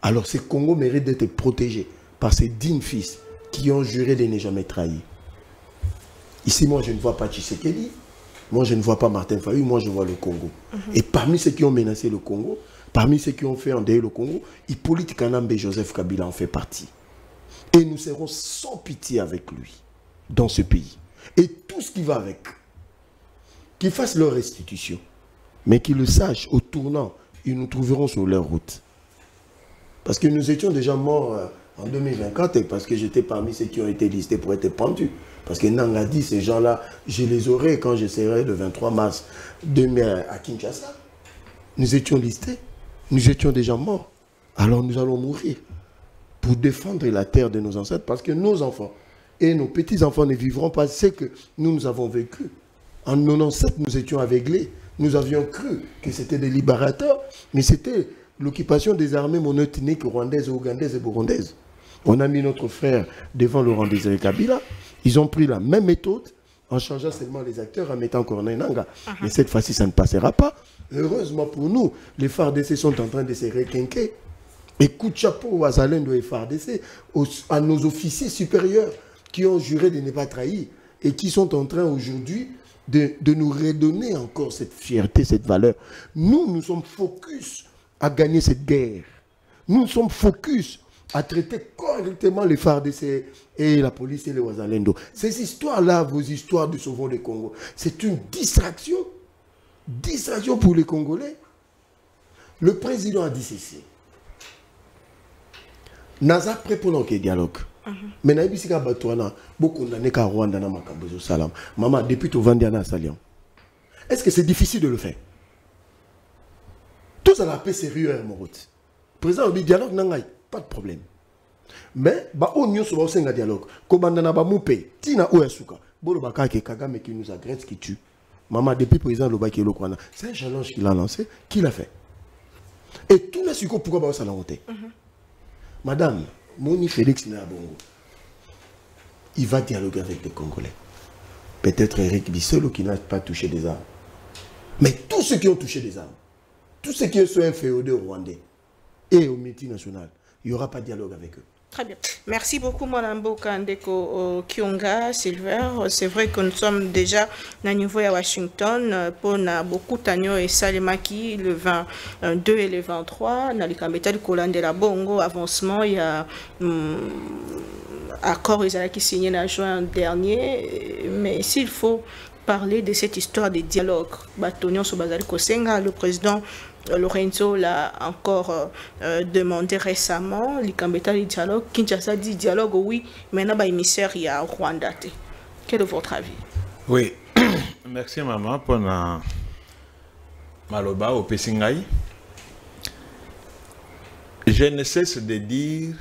Alors ce Congo mérite d'être protégé par ces dignes fils qui ont juré de ne jamais trahir. Ici, moi, je ne vois pas Tshisekedi. Moi, je ne vois pas Martin Fayulu. Moi, je vois le Congo. Et parmi ceux qui ont menacé le Congo, parmi ceux qui ont fait endeuiller le Congo, Hippolyte Kanambe et Joseph Kabila en fait partie. Et nous serons sans pitié avec lui dans ce pays. Et tout ce qui va avec, qu'ils fassent leur restitution, mais qu'ils le sachent, au tournant, ils nous trouveront sur leur route. Parce que nous étions déjà morts en 2024, parce que j'étais parmi ceux qui ont été listés pour être pendus. Parce que Nanga dit, ces gens-là, je les aurai quand je serai le 23 mars 2000 à Kinshasa. Nous étions listés. Nous étions déjà morts. Alors nous allons mourir pour défendre la terre de nos ancêtres parce que nos enfants et nos petits-enfants ne vivront pas ce que nous avons vécu. En 97, nous étions aveuglés. Nous avions cru que c'était des libérateurs, mais c'était l'occupation des armées monoethniques rwandaises, ougandaises et burundaises. On a mis notre frère devant Laurent Désiré Kabila. Ils ont pris la même méthode en changeant seulement les acteurs, en mettant Corneille Nangaa. Mais cette fois-ci, ça ne passera pas. Heureusement pour nous, les FARDC sont en train de se requinquer. Et coup de chapeau aux Wazalendo et FARDC, à nos officiers supérieurs qui ont juré de ne pas trahir et qui sont en train aujourd'hui de nous redonner encore cette fierté, cette valeur. Nous sommes focus à gagner cette guerre. Nous sommes focus à traiter correctement les FARDC et la police et les Wazalendo. Ces histoires-là, vos histoires de Sauvons le Congo, c'est une distraction. Distraction pour les Congolais. Le président a dit ceci. Naza prêt pour notre dialogue. Mais na ibisi ka batwana beaucoup condamné ka Rwanda na makambo salam. Maman depuis tout Vandiana Salian. Est-ce que c'est difficile de le faire? Tout ça la paix sérieux mon route. Président dit dialogue nangai, pas de problème. Mais ba onyo so ba senga dialogue. Ko bandana ba mupé, tina oyasuka. Bolo baka ke Kagame qui nous agresse qui tue. Maman depuis président Lobaki Lokwana, c'est un challenge qu'il a lancé, qu'il a fait. Et tout le suko pourquoi ba ça la honte. Madame Moni Félix Nabongo, il va dialoguer avec les Congolais. Peut-être Eric Bisselo qui n'a pas touché des armes. Mais tous ceux qui ont touché des armes, tous ceux qui sont inféodés au Rwandais et aux multinationales, il n'y aura pas de dialogue avec eux. Très bien. Merci beaucoup, Mme Bokandeko Kionga, Silver. C'est vrai que nous sommes déjà à niveau à Washington pour beaucoup de et Salemaki le 22 et le 23. Dans le Kameta du Kolan de la Bongo, avancement, il y a accord qui signé en juin dernier. Mais s'il faut parler de cette histoire de dialogue, Batonion Sobazali Kosenga, le président Lorenzo l'a encore demandé récemment, l'Ikambeta du dialogue, Kinshasa dit dialogue, oui, mais il y a un émissaire au Rwanda. Quel est votre avis? Oui, merci maman pour la maloba au Pessingaï. Je ne cesse de dire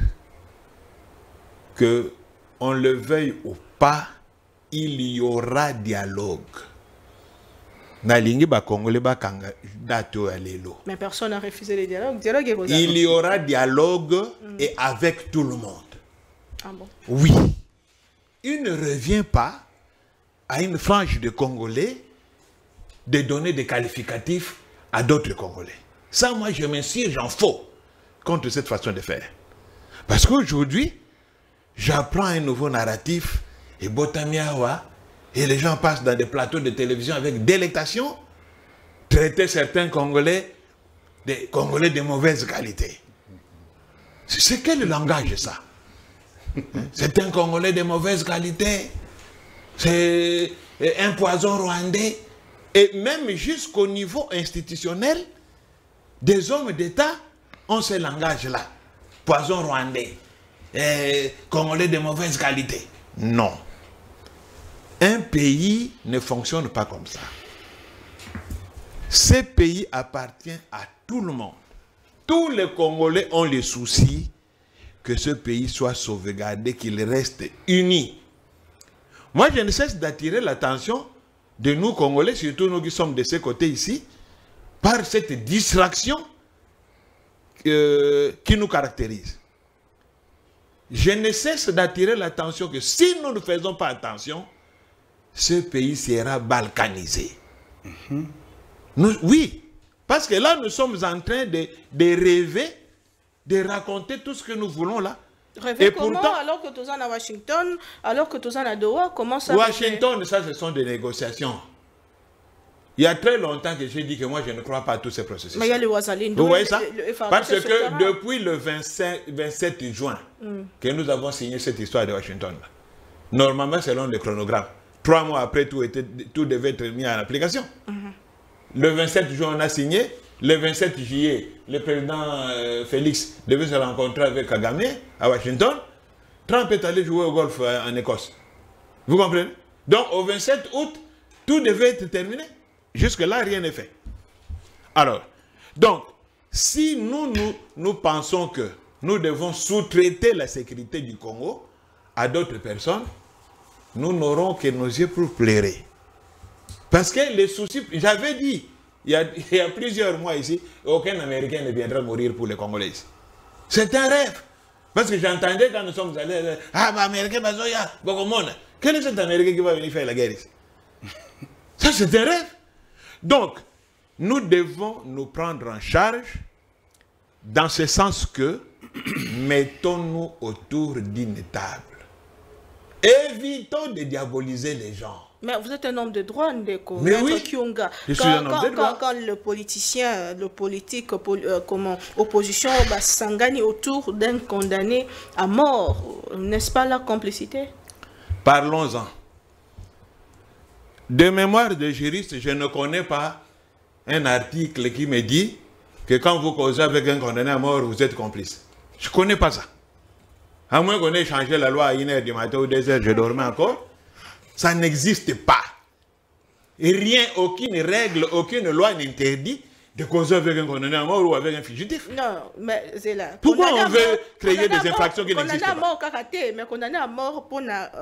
que, on le veuille ou pas, il y aura dialogue. Mais personne n'a refusé le dialogue. Il y aura dialogue et avec tout le monde. Ah bon? Oui. Il ne revient pas à une frange de Congolais de donner des qualificatifs à d'autres Congolais. Ça, moi, je m'insurge en faux contre cette façon de faire. Parce qu'aujourd'hui, j'apprends un nouveau narratif et Botamiawa. Et les gens passent dans des plateaux de télévision avec délectation, traiter certains Congolais de mauvaise qualité. C'est quel langage ça? C'est un Congolais de mauvaise qualité, c'est un poison rwandais. Et même jusqu'au niveau institutionnel, des hommes d'État ont ce langage-là. Poison rwandais, Congolais de mauvaise qualité. Non. Un pays ne fonctionne pas comme ça. Ce pays appartient à tout le monde. Tous les Congolais ont le souci que ce pays soit sauvegardé, qu'il reste uni. Moi, je ne cesse d'attirer l'attention de nous Congolais, surtout nous qui sommes de ce côté ici, par cette distraction qui nous caractérise. Je ne cesse d'attirer l'attention que si nous ne faisons pas attention, ce pays sera balkanisé. Oui, parce que là, nous sommes en train de rêver, de raconter tout ce que nous voulons là. Rêver et comment, pourtant, alors que tous en à Washington, alors que tous en à Doha, comment ça... Washington, ça, ce sont des négociations. Il y a très longtemps que j'ai dit que moi, je ne crois pas à tous ces processus. Mais il y a le Wazalindo. Vous voyez ça? Parce que depuis le 27 juin, que nous avons signé cette histoire de Washington, normalement, selon le chronogramme, 3 mois après, tout devait être mis en application. Le 27 juin, on a signé. Le 27 juillet, le président Félix devait se rencontrer avec Kagame à Washington. Trump est allé jouer au golf en Écosse. Vous comprenez? Donc, au 27 août, tout devait être terminé. Jusque-là, rien n'est fait. Alors, donc, si nous pensons que nous devons sous-traiter la sécurité du Congo à d'autres personnes, nous n'aurons que nos yeux pour pleurer. Parce que les soucis, j'avais dit, il y a plusieurs mois ici, aucun Américain ne viendra mourir pour les Congolais. C'est un rêve. Parce que j'entendais quand nous sommes allés, ah, mais Américain, quel est cet Américain qui va venir faire la guerre ici? Ça, c'est un rêve. Donc, nous devons nous prendre en charge dans ce sens que mettons-nous autour d'une table. Évitons de diaboliser les gens. Mais vous êtes un homme de droit, Ndeko. Mais oui, je suis un homme de droit. Quand le politicien, le politique, opposition, s'engage autour d'un condamné à mort, n'est-ce pas la complicité? Parlons-en. De mémoire de juriste, je ne connais pas un article qui me dit que quand vous causez avec un condamné à mort, vous êtes complice. Je ne connais pas ça. À moins qu'on ait changé la loi à 1h du matin ou 2h, je dormais encore. Ça n'existe pas. Et rien, aucune règle, aucune loi n'interdit de causer avec un condamné à mort ou avec un fugitif. Non, mais c'est là. Pourquoi on veut créer des infractions qui n'existent pas? Condamné à mort karaté, mais condamné à mort pour la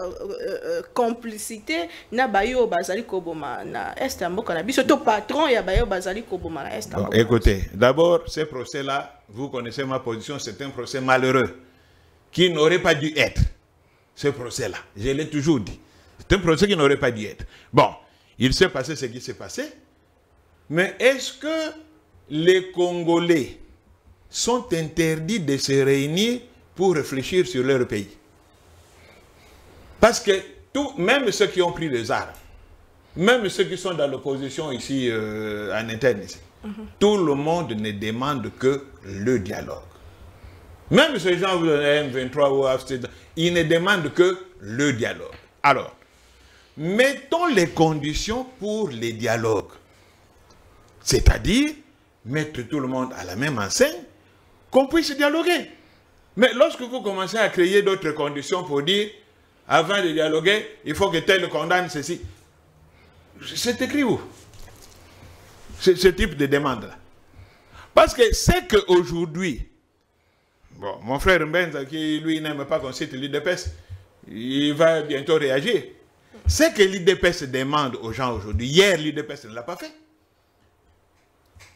complicité, na bayo bazali koboma na est amboka na biso to patron ya bayo bazali koboma na est. Bon, écoutez, d'abord, ces procès-là, vous connaissez ma position, c'est un procès malheureux qui n'aurait pas dû être. Ce procès-là, je l'ai toujours dit. C'est un procès qui n'aurait pas dû être. Bon, il s'est passé ce qui s'est passé, mais est-ce que les Congolais sont interdits de se réunir pour réfléchir sur leur pays? Parce que même ceux qui ont pris les armes, même ceux qui sont dans l'opposition ici, en interne ici, tout le monde ne demande que le dialogue. Même ces gens, M23 ou AFC, ils ne demandent que le dialogue. Alors, mettons les conditions pour les dialogues. C'est-à-dire, mettre tout le monde à la même enseigne, qu'on puisse dialoguer. Mais lorsque vous commencez à créer d'autres conditions pour dire, avant de dialoguer, il faut que tel condamne ceci. C'est écrit où? Ce type de demande-là. Parce que c'est qu'aujourd'hui, bon, mon frère Mbenza, qui lui n'aime pas qu'on cite l'UDPS, il va bientôt réagir. C'est que l'UDPS demande aux gens aujourd'hui. Hier, l'UDPS ne l'a pas fait.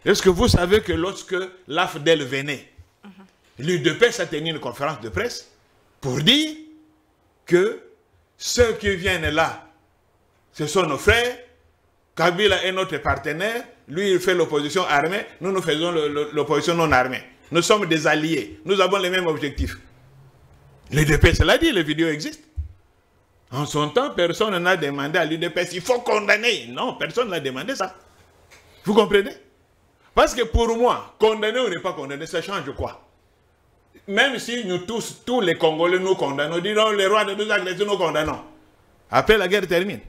Est-ce que vous savez que lorsque l'AFDEL venait, l'UDPS a tenu une conférence de presse pour dire que ceux qui viennent là, ce sont nos frères, Kabila est notre partenaire, lui il fait l'opposition armée, nous faisons l'opposition non armée. Nous sommes des alliés, nous avons les mêmes objectifs. L'UDPS l'a dit, les vidéos existent. En son temps, personne n'a demandé à l'UDPS, il faut condamner. Non, personne n'a demandé ça. Vous comprenez? Parce que pour moi, condamner ou ne pas condamner, ça change quoi? Même si nous tous les Congolais nous condamnons, disons les rois de nous agresser, nous condamnons. Après la guerre termine.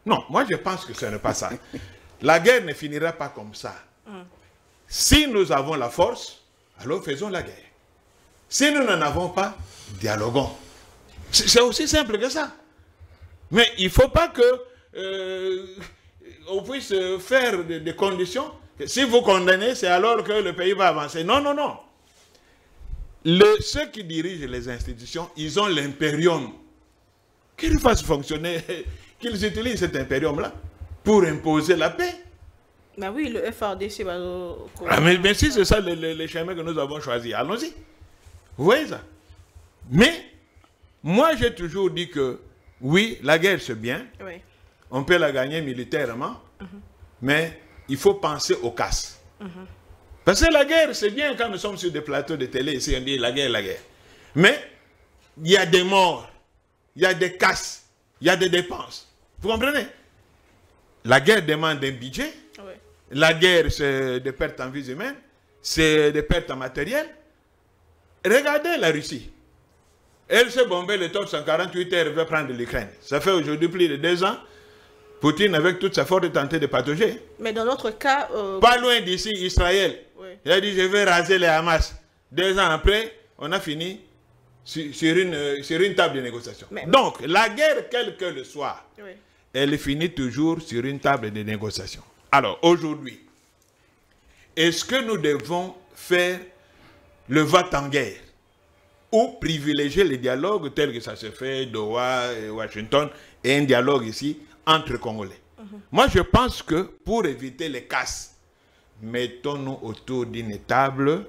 Non, moi je pense que ce n'est pas ça. La guerre ne finira pas comme ça. Si nous avons la force, alors faisons la guerre. Si nous n'en avons pas, dialoguons. C'est aussi simple que ça. Mais il ne faut pas que on puisse faire des conditions. Que si vous condamnez, c'est alors que le pays va avancer. Non, non, non. Ceux qui dirigent les institutions, ils ont l'impérium. Qu'ils fassent fonctionner, qu'ils utilisent cet impérium-là pour imposer la paix. Mais oui, le FRDC va... mais si c'est ça le chemin que nous avons choisi, allons-y. Vous voyez ça? Mais, moi j'ai toujours dit que, oui, la guerre c'est bien. Oui. On peut la gagner militairement, mais il faut penser aux casses. Parce que la guerre, c'est bien quand nous sommes sur des plateaux de télé, ici on dit la guerre, la guerre. Mais, il y a des morts, il y a des casses, il y a des dépenses. Vous comprenez? La guerre demande un budget. Oui. La guerre, c'est des pertes en vies humaines, c'est des pertes en matériel. Regardez la Russie. Elle s'est bombée le torse en 48 heures, elle veut prendre l'Ukraine. Ça fait aujourd'hui plus de 2 ans. Poutine, avec toute sa force, est tenté de patauger. Mais dans notre cas... Pas loin d'ici, Israël. Oui. Il a dit, je vais raser les Hamas. 2 ans après, on a fini sur une table de négociation. Donc, la guerre, quelle que le soit, oui, elle finit toujours sur une table de négociation. Alors, aujourd'hui, est-ce que nous devons faire le vote en guerre? ou privilégier les dialogues tels que ça se fait Doha et Washington et un dialogue ici entre Congolais. Moi, je pense que pour éviter les casses, mettons-nous autour d'une table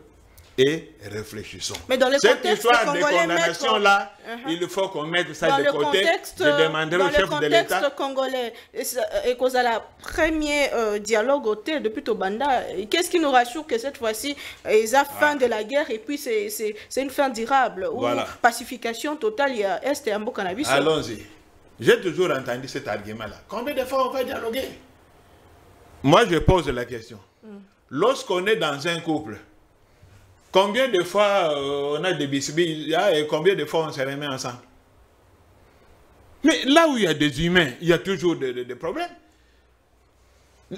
et réfléchissons. Mais dans le cette histoire de condamnation-là, il faut qu'on mette ça de côté. Je demanderai au chef de l'État. Dans le contexte congolais, et cause à la premier dialogue au thé depuis Tobanda, qu'est-ce qui nous rassure que cette fois-ci, ils ont fin de la guerre et puis c'est une fin durable, ou pacification totale, il y a Est et Ambo Cannabis. Allons-y. J'ai toujours entendu cet argument-là. Combien de fois on va dialoguer? Moi, je pose la question. Lorsqu'on est dans un couple, combien de fois on a des bisbis et combien de fois on se remet ensemble? Mais là où il y a des humains, il y a toujours des problèmes.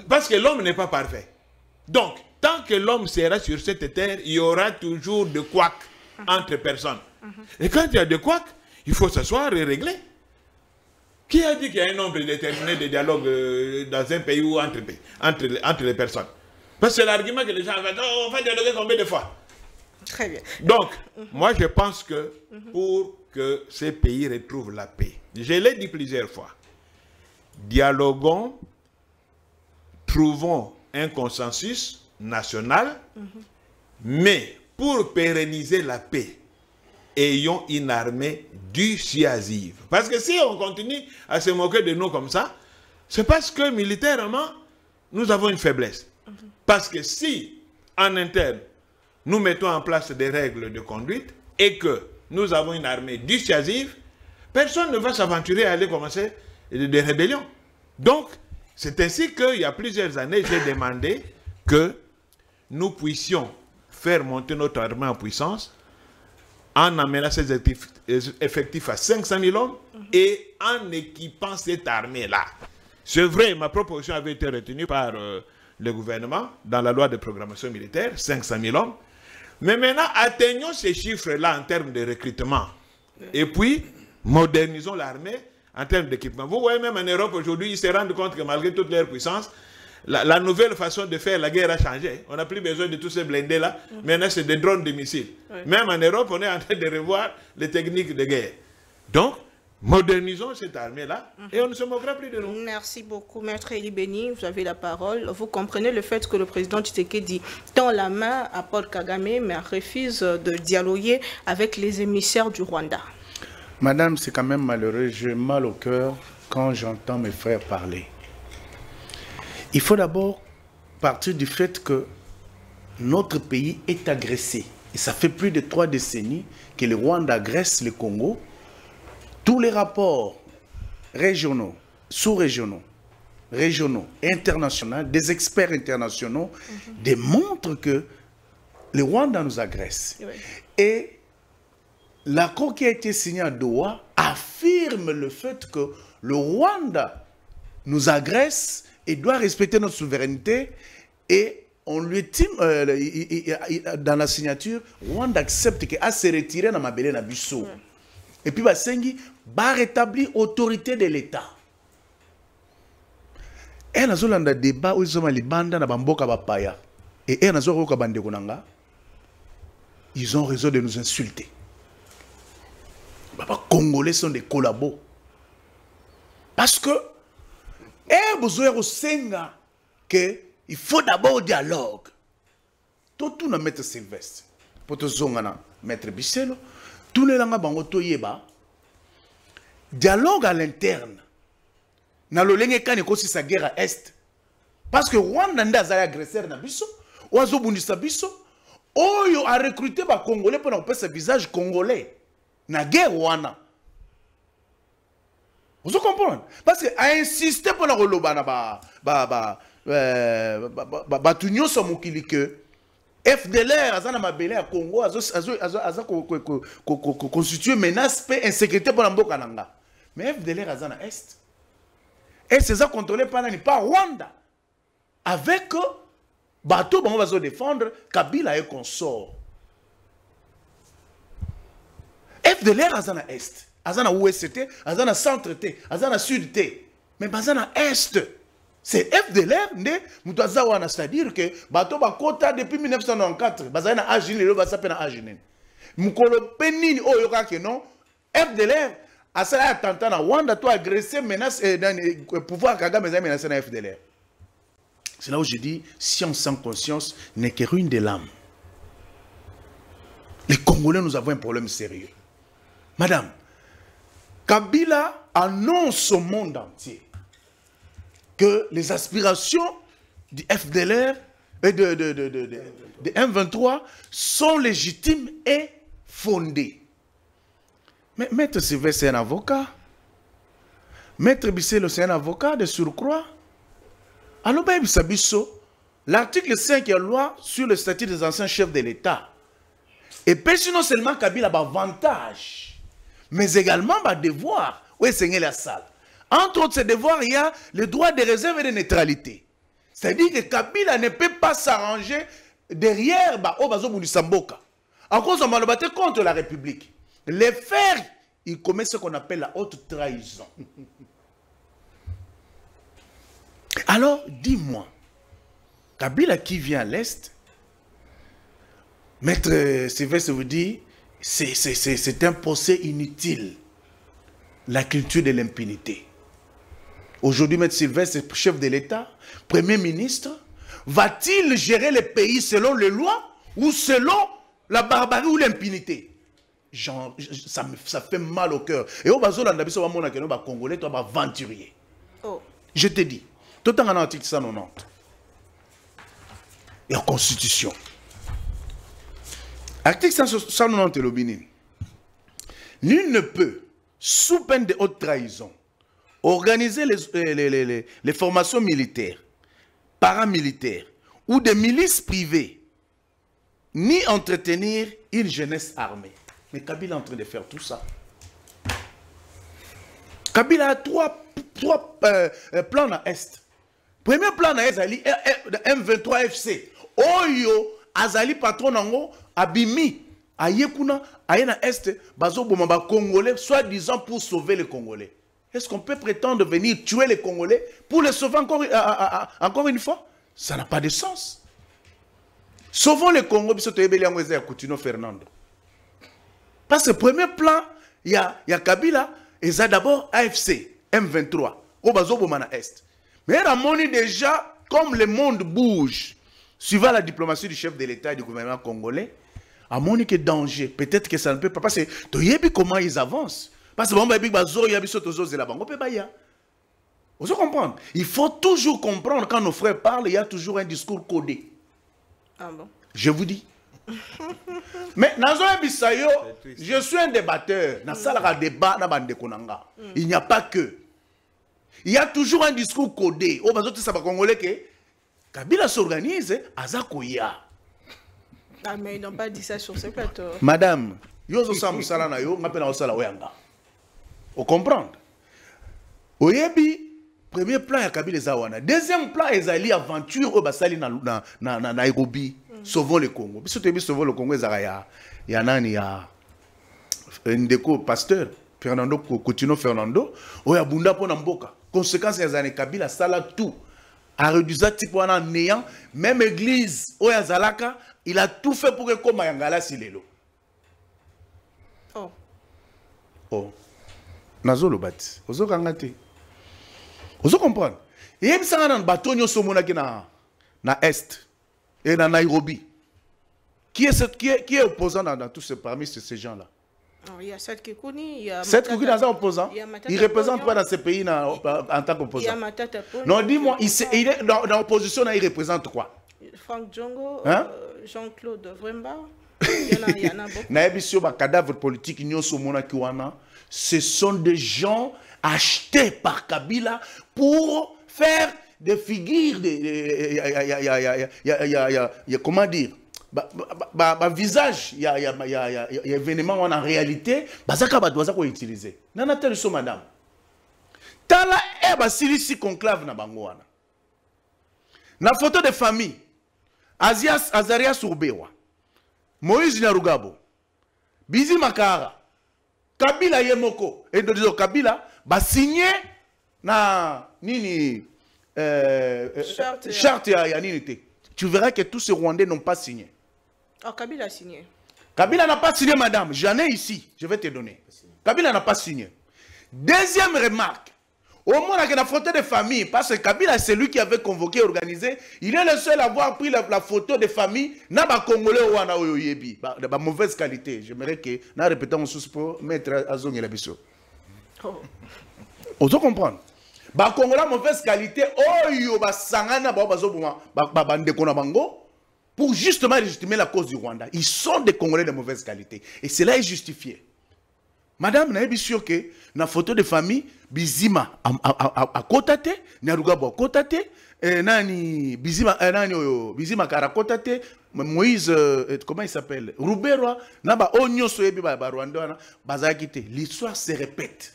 Parce que l'homme n'est pas parfait. Donc, tant que l'homme sera sur cette terre, il y aura toujours des couacs entre personnes. Et quand il y a des couacs, il faut s'asseoir et régler. Qui a dit qu'il y a un nombre déterminé de dialogues dans un pays ou entre les personnes? Parce que c'est l'argument que les gens vont dire, on va dialoguer combien de fois? Très bien. Donc, moi je pense que pour que ces pays retrouvent la paix, je l'ai dit plusieurs fois, dialoguons, trouvons un consensus national, mais pour pérenniser la paix, ayons une armée dissuasive. Parce que si on continue à se moquer de nous comme ça, c'est parce que militairement, nous avons une faiblesse. Parce que si, en interne, nous mettons en place des règles de conduite et que nous avons une armée dissuasive, personne ne va s'aventurer à aller commencer des rébellions. Donc, c'est ainsi qu'il y a plusieurs années, j'ai demandé que nous puissions faire monter notre armée en puissance en amenant ses effectifs à 500 000 hommes et en équipant cette armée-là. C'est vrai, ma proposition avait été retenue par le gouvernement dans la loi de programmation militaire, 500 000 hommes. Mais maintenant, atteignons ces chiffres-là en termes de recrutement. Et puis, modernisons l'armée en termes d'équipement. Vous voyez, même en Europe aujourd'hui, ils se rendent compte que malgré toute leur puissance, la nouvelle façon de faire la guerre a changé. On n'a plus besoin de tous ces blindés-là. Maintenant, c'est des drones de missiles. Même en Europe, on est en train de revoir les techniques de guerre. Donc, modernisons cette armée-là et on ne se moquera plus de nous. Merci beaucoup, Maître Eli Beni. Vous avez la parole. Vous comprenez le fait que le président Tshisekedi tend la main à Paul Kagame, mais refuse de dialoguer avec les émissaires du Rwanda. Madame, c'est quand même malheureux. J'ai mal au cœur quand j'entends mes frères parler. Il faut d'abord partir du fait que notre pays est agressé. Et ça fait plus de 3 décennies que le Rwanda agresse le Congo. Tous les rapports régionaux, sous-régionaux, régionaux et internationaux, des experts internationaux démontrent que le Rwanda nous agresse. Et l'accord qui a été signé à Doha affirme le fait que le Rwanda nous agresse et doit respecter notre souveraineté. Et on lui dit, dans la signature, Rwanda accepte qu'elle se retire dans Mabele na Bisso. Et puis, Basengi va rétablir l'autorité de l'État. Et nous avons un débat où ils ont les bandes dans Bamboka Bapaya. Et nous avons un bande Konanga. Ils ont raison de nous insulter. Les Congolais sont des collabos. Parce que, vous avez besoin qu'il faut d'abord dialogue. Tout le monde mettre Sylvestre. Pour tout le monde mettre Bisselo. Tout le monde dialogue à l'interne. Na lolenge kane kosi sa guerre à est. Parce que Rwanda nda za agresseur na biso, oazo bundisa biso, oyo a recruté ba Congolais pour faire ce visage congolais. Na guerre wana. Vous comprenez? Parce que a insisté pour la roloba na tunyo so mukili que FDLR azana mabele à Congo azo constituer menace paix insécurité pour mboka nanga. Mais FDLR azana est. Et c'est ça contrôlé par Rwanda. Avec bateau on va se défendre Kabila et consort. FDLR azana est. Azana ouest, azana centre T, azana sud T. Mais azana est. C'est FDLR, c'est-à-dire que bateau bakota depuis 1994, bazana agine le basa pena agine. Mukolo penini oh yoka que non FDLR a ça attentat na Rwanda toi agressé menace pouvoir Kagame menacé na FDLR. C'est là où je dis science sans conscience n'est que ruine de l'âme. Les Congolais, nous avons un problème sérieux. Madame, Kabila annonce au monde entier que les aspirations du FDLR et de M23 sont légitimes et fondées. Mais Maître Sylvain, c'est un avocat. Maître Bisselo, c'est un avocat de surcroît. Alors, l'article 5 de la loi sur le statut des anciens chefs de l'État. Et puis, non seulement Kabila a avantage, mais également un devoir. Oui, c'est la salle. Entre autres, ces devoirs, il y a le droit de réserve et de neutralité. C'est-à-dire que Kabila ne peut pas s'arranger derrière Obazo Samboka. En cause, on va battre contre la République. Les faire, il commet ce qu'on appelle la haute trahison. Alors, dis-moi, Kabila qui vient à l'Est, Maître Sylvestre vous dit, c'est un procès inutile. La culture de l'impunité. Aujourd'hui, Maître Sylvestre, chef de l'État, Premier ministre, va-t-il gérer le pays selon les lois ou selon la barbarie ou l'impunité? Ça fait mal au cœur. Et au bazo, on Congolais, on va aventurier. Je te dis, tout en article 190. Et en constitution. Article 190 le Bénin. Nul ne peut, sous peine de haute trahison, organiser les formations militaires, paramilitaires ou des milices privées, ni entretenir une jeunesse armée. Mais Kabila est en train de faire tout ça. Kabila a trois plans à l'Est. Premier plan à l'Est, M23 FC. Oyo, Azali patron nango, Abimi, Ayekuna, Ayena Est, Bazo Bomamba Congolais, soi-disant pour sauver les Congolais. Est-ce qu'on peut prétendre venir tuer les Congolais pour les sauver encore une fois? Ça n'a pas de sens. Sauvons les Congolais, parce que Coutinho Fernando. Parce que le premier plan, il y a Kabila, et ça d'abord AFC, M23, au Bazo Bomana Est. Mais il a montré déjà, comme le monde bouge, suivant la diplomatie du chef de l'État et du gouvernement congolais, à mon que danger. Peut-être que ça ne peut pas passer. Tu sais comment ils avancent. Parce que vous comprenez? Il faut toujours comprendre quand nos frères parlent, il y a toujours un discours codé. Ah bon? Je vous dis. Mais je suis un débatteur. Il n'y a pas que. Il y a toujours un discours codé. Au bateau, ça va congolais que Kabila s'organise à Zakoya. Ah, mais ils n'ont pas dit ça sur ce plateau. Madame, vous comprenez? Oyebi, premier plan, il y a Kabila Zawana. Deuxième plan, il y a l'aventure au Basali na Nairobi. Sauvons le Congo. Si tu sauvons le Congo, il y a un déco pasteur, Fernando Coutinho Fernando, il y a Bunda Ponamboka. Conséquence, il y a Kabila Sala tout. A réduit type en néant, même église, il a tout fait pour que comme Yangala Silelo. Oh. Nazo le bâti. Ozo kangate. Ozo comprendre. Et il y a un bateau na Est et na Nairobi. Qui est opposant dans tous parmi ces gens-là? Il y a Seth Kikouni, il y a Seth Kikouni est opposant. Il représente quoi dans ce pays en tant qu'opposant? Non, dis-moi, il est dans l'opposition, il représente quoi? Franck Djongo, Jean-Claude Vremba. Ce sont des gens achetés par Kabila pour faire des figures, comment dire, visage, il y a événement en réalité, bazaka doit utiliser. Nana tel so madame. Tala eba silisi conclave na bangoana. Na photo de famille, Azaria Surbewa, Moïse Nyarugabo, Bizi Makara, Kabila Yemoko, et de Kabila, signé na nini charte ya nini te. Tu verras que tous ces Rwandais n'ont pas signé. Oh, Kabila a signé. Kabila n'a pas signé, madame. J'en ai ici. Je vais te donner. Kabila n'a pas signé. Deuxième remarque. Au moins, il y a une photo de famille. Parce que Kabila, c'est lui qui avait convoqué, organisé. Il est le seul à avoir pris la photo de famille. N'a pas Congolais ou en Aoyoyebi. De mauvaise qualité. J'aimerais que, nous répétons pour mettre à zone la biso. Vous comprenez? Ba Congolais mauvaise qualité. Oyo ba sangana ba bazo ba bande kona bango. Pour justement légitimer la cause du Rwanda. Ils sont des Congolais de mauvaise qualité. Et cela est justifié. Madame, vous êtes sûr que la photo de famille, Bizima à Kotate, Narugabo à Kotate, Nani Bizima Kara Kotate, Moïse, comment il s'appelle? Ruberwa, Naba Onyo Soyebi Rwanda, Bazakite. L'histoire se répète.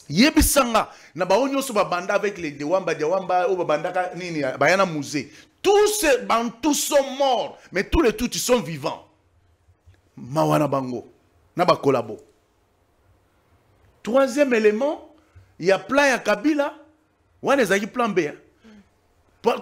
Yebisanga, Naba Onyo Sobabanda avec les Dewamba, ou Babandaka, Nini, Bayana Musée. Tous ces Bantous sont morts, mais tous les tout ils sont vivants. Mawana Bango, Naba Kolabo. Troisième élément, il y a plan à Kabila. Ouais, les amis plan B.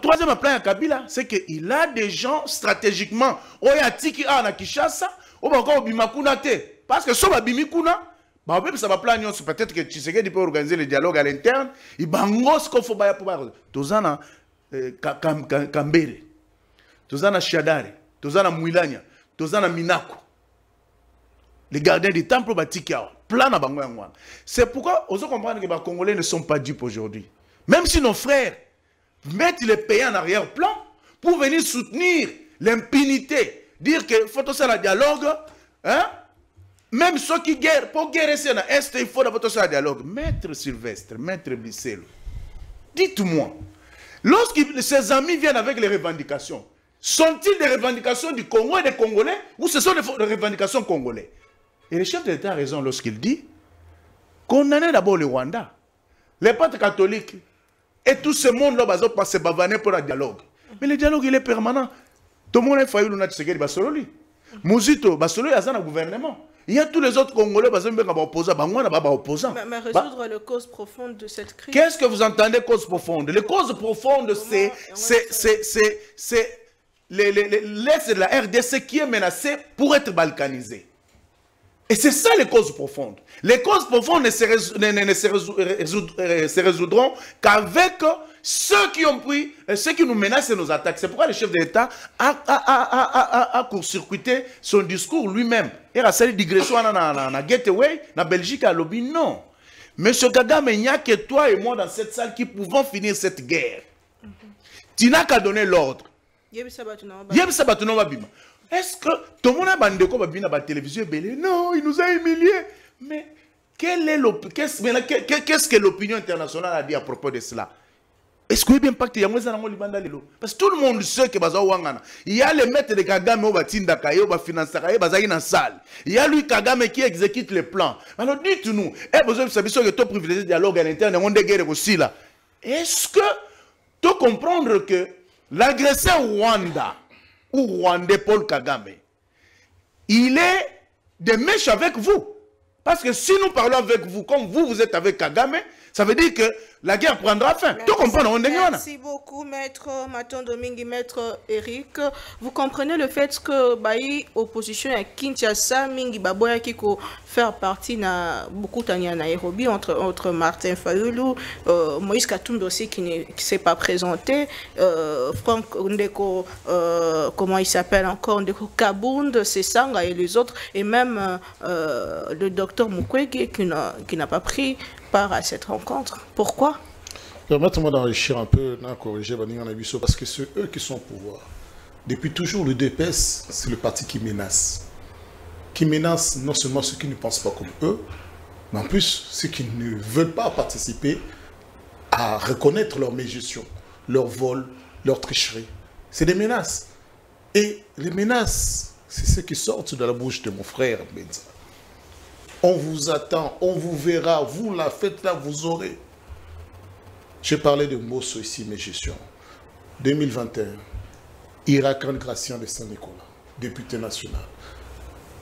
Troisième plan à Kabila, c'est qu'il a des gens stratégiquement. Oh, il y a Tiki à Kishasa. Oh, bah, encore Bimakunate. Parce que si on a Bimikuna, bah, ça va plan. Peut-être que Tshisekedi peut organiser le dialogue à l'interne. Il va ngos qu'on faut pour voir. Tozana Kambere. Tozana Shadare. Tozana Mouilania. Tozana Minako. Les gardiens du temple Batikia. C'est pourquoi on comprend que les Congolais ne sont pas dupes aujourd'hui. Même si nos frères mettent les pays en arrière-plan pour venir soutenir l'impunité, dire qu'il faut faire le dialogue, hein? Même ceux qui guerrent, pour guerrer c'est dans l'Est, il faut faire le dialogue. Maître Sylvestre, Maître Bisselo, dites-moi, lorsque ses amis viennent avec les revendications, sont-ils des revendications du Congo et des Congolais ou ce sont des revendications congolais? Et le chef de l'État a raison lorsqu'il dit condamner d'abord le Rwanda, les prêtres catholiques et tout ce monde-là va passer bavaner pour le dialogue. Mais le dialogue, il est permanent. Tout le monde a failli nous dire Basololi. Mouzito, Basololi a un gouvernement. Il y a tous les autres Congolais qui sont opposants. Mais résoudre les causes profondes de cette crise. Qu'est-ce que vous entendez cause profonde? Les causes profondes, c'est l'Est de la RDC qui est menacé pour être balkanisé. Et c'est ça les causes profondes. Les causes profondes ne se résoudront qu'avec ceux qui ont pris, ceux qui nous menacent et nous attaquent. C'est pourquoi le chef de l'État a court-circuité son discours lui-même. Il a fait une digression dans Gateway, dans Belgique, à Lobby. Non. Monsieur Kagame, il n'y a que toi et moi dans cette salle qui pouvons finir cette guerre. Tu n'as qu'à donner l'ordre. Est-ce que tout le monde a bandé comme à la télévision? Non, il nous a humiliés. Mais qu'est-ce que l'opinion internationale a dit à propos de cela? Est-ce qu'il y a un impact? Parce que tout le monde sait que il y a les maîtres de Kagame qui financent la salle. Il y a lui Kagame qui exécute les plans. Alors dites-nous, que tu privilégié le dialogue à l'interne, on est guerre aussi là. Est-ce que tu comprends que l'agresseur Rwanda ou Rwandais Paul Kagame, il est de mèche avec vous. Parce que si nous parlons avec vous, comme vous êtes avec Kagame, ça veut dire que la guerre prendra fin. Tu comprends? Merci beaucoup, maître Maton Domingue, maître Eric. Vous comprenez le fait que l'opposition à Kinshasa, Mingi Baboya qui faire partie de beaucoup de Nairobi, entre Martin Fayulu, Moïse Katumbi aussi qui ne s'est pas présenté, Franck Ndeko, comment il s'appelle encore, Ndeko Kabund, Sesanga et les autres, et même le docteur Mukwege qui n'a pas pris part à cette rencontre. Pourquoi? Permettez-moi d'enrichir un peu, corriger parce que c'est eux qui sont au pouvoir. Depuis toujours, le DPS, c'est le parti qui menace. Qui menace non seulement ceux qui ne pensent pas comme eux, mais en plus ceux qui ne veulent pas participer à reconnaître leur mégestion, leur vol, leur tricherie. C'est des menaces. Et les menaces, c'est ce qui sortent de la bouche de mon frère Benza. On vous attend, on vous verra, vous la faites là, vous aurez. J'ai parlé de Mosso ici, mes gestions. 2021, Irakan Gracien de Saint-Nicolas, député national.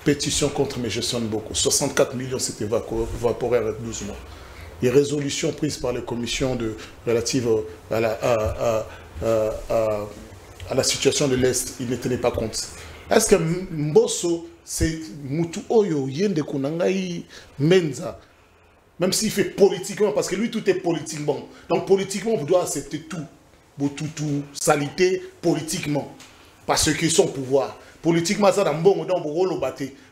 Pétition contre mes gestions de beaucoup. 64 millions s'étaient évaporés avec 12 mois. Les résolutions prises par les commissions relatives à la situation de l'Est, ils ne tenaient pas compte. Est-ce que Mbosso, c'est Moutou Oyo, Yende Kunangai, Menza, même s'il fait politiquement, parce que lui, tout est politiquement. Donc, politiquement, vous devez accepter tout. Tout, salité, politiquement. Parce qu'ils sont au pouvoir. Politiquement, ça, dans le bon, dans le rôle,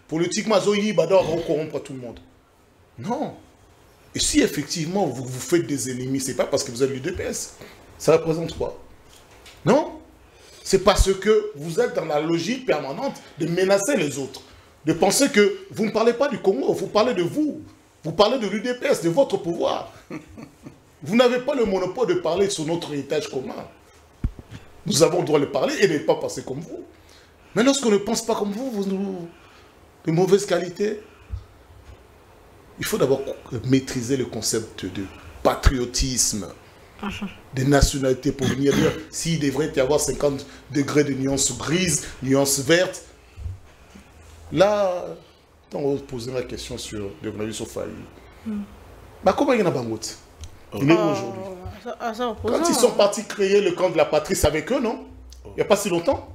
politiquement, ça, il va corrompre tout le monde. Non. Et si effectivement, vous faites des ennemis, c'est pas parce que vous êtes l'UDPS. Ça représente quoi? Non. C'est parce que vous êtes dans la logique permanente de menacer les autres. De penser que vous ne parlez pas du Congo, vous parlez de vous. Vous parlez de l'UDPS, de votre pouvoir. Vous n'avez pas le monopole de parler sur notre héritage commun. Nous avons le droit de parler et de ne pas penser comme vous. Mais lorsqu'on ne pense pas comme vous, de mauvaise qualité, il faut d'abord maîtriser le concept de patriotisme, de nationalité pour venir dire s'il devrait y avoir 50 degrés de nuances grises, nuances vertes. Là, on va poser la question sur le Gnavis Sofaï. Comment il y en a pas d'autres? Il est où aujourd'hui? Quand ils sont partis créer le camp de la patrie, c'est avec eux, non? Il n'y a pas si longtemps.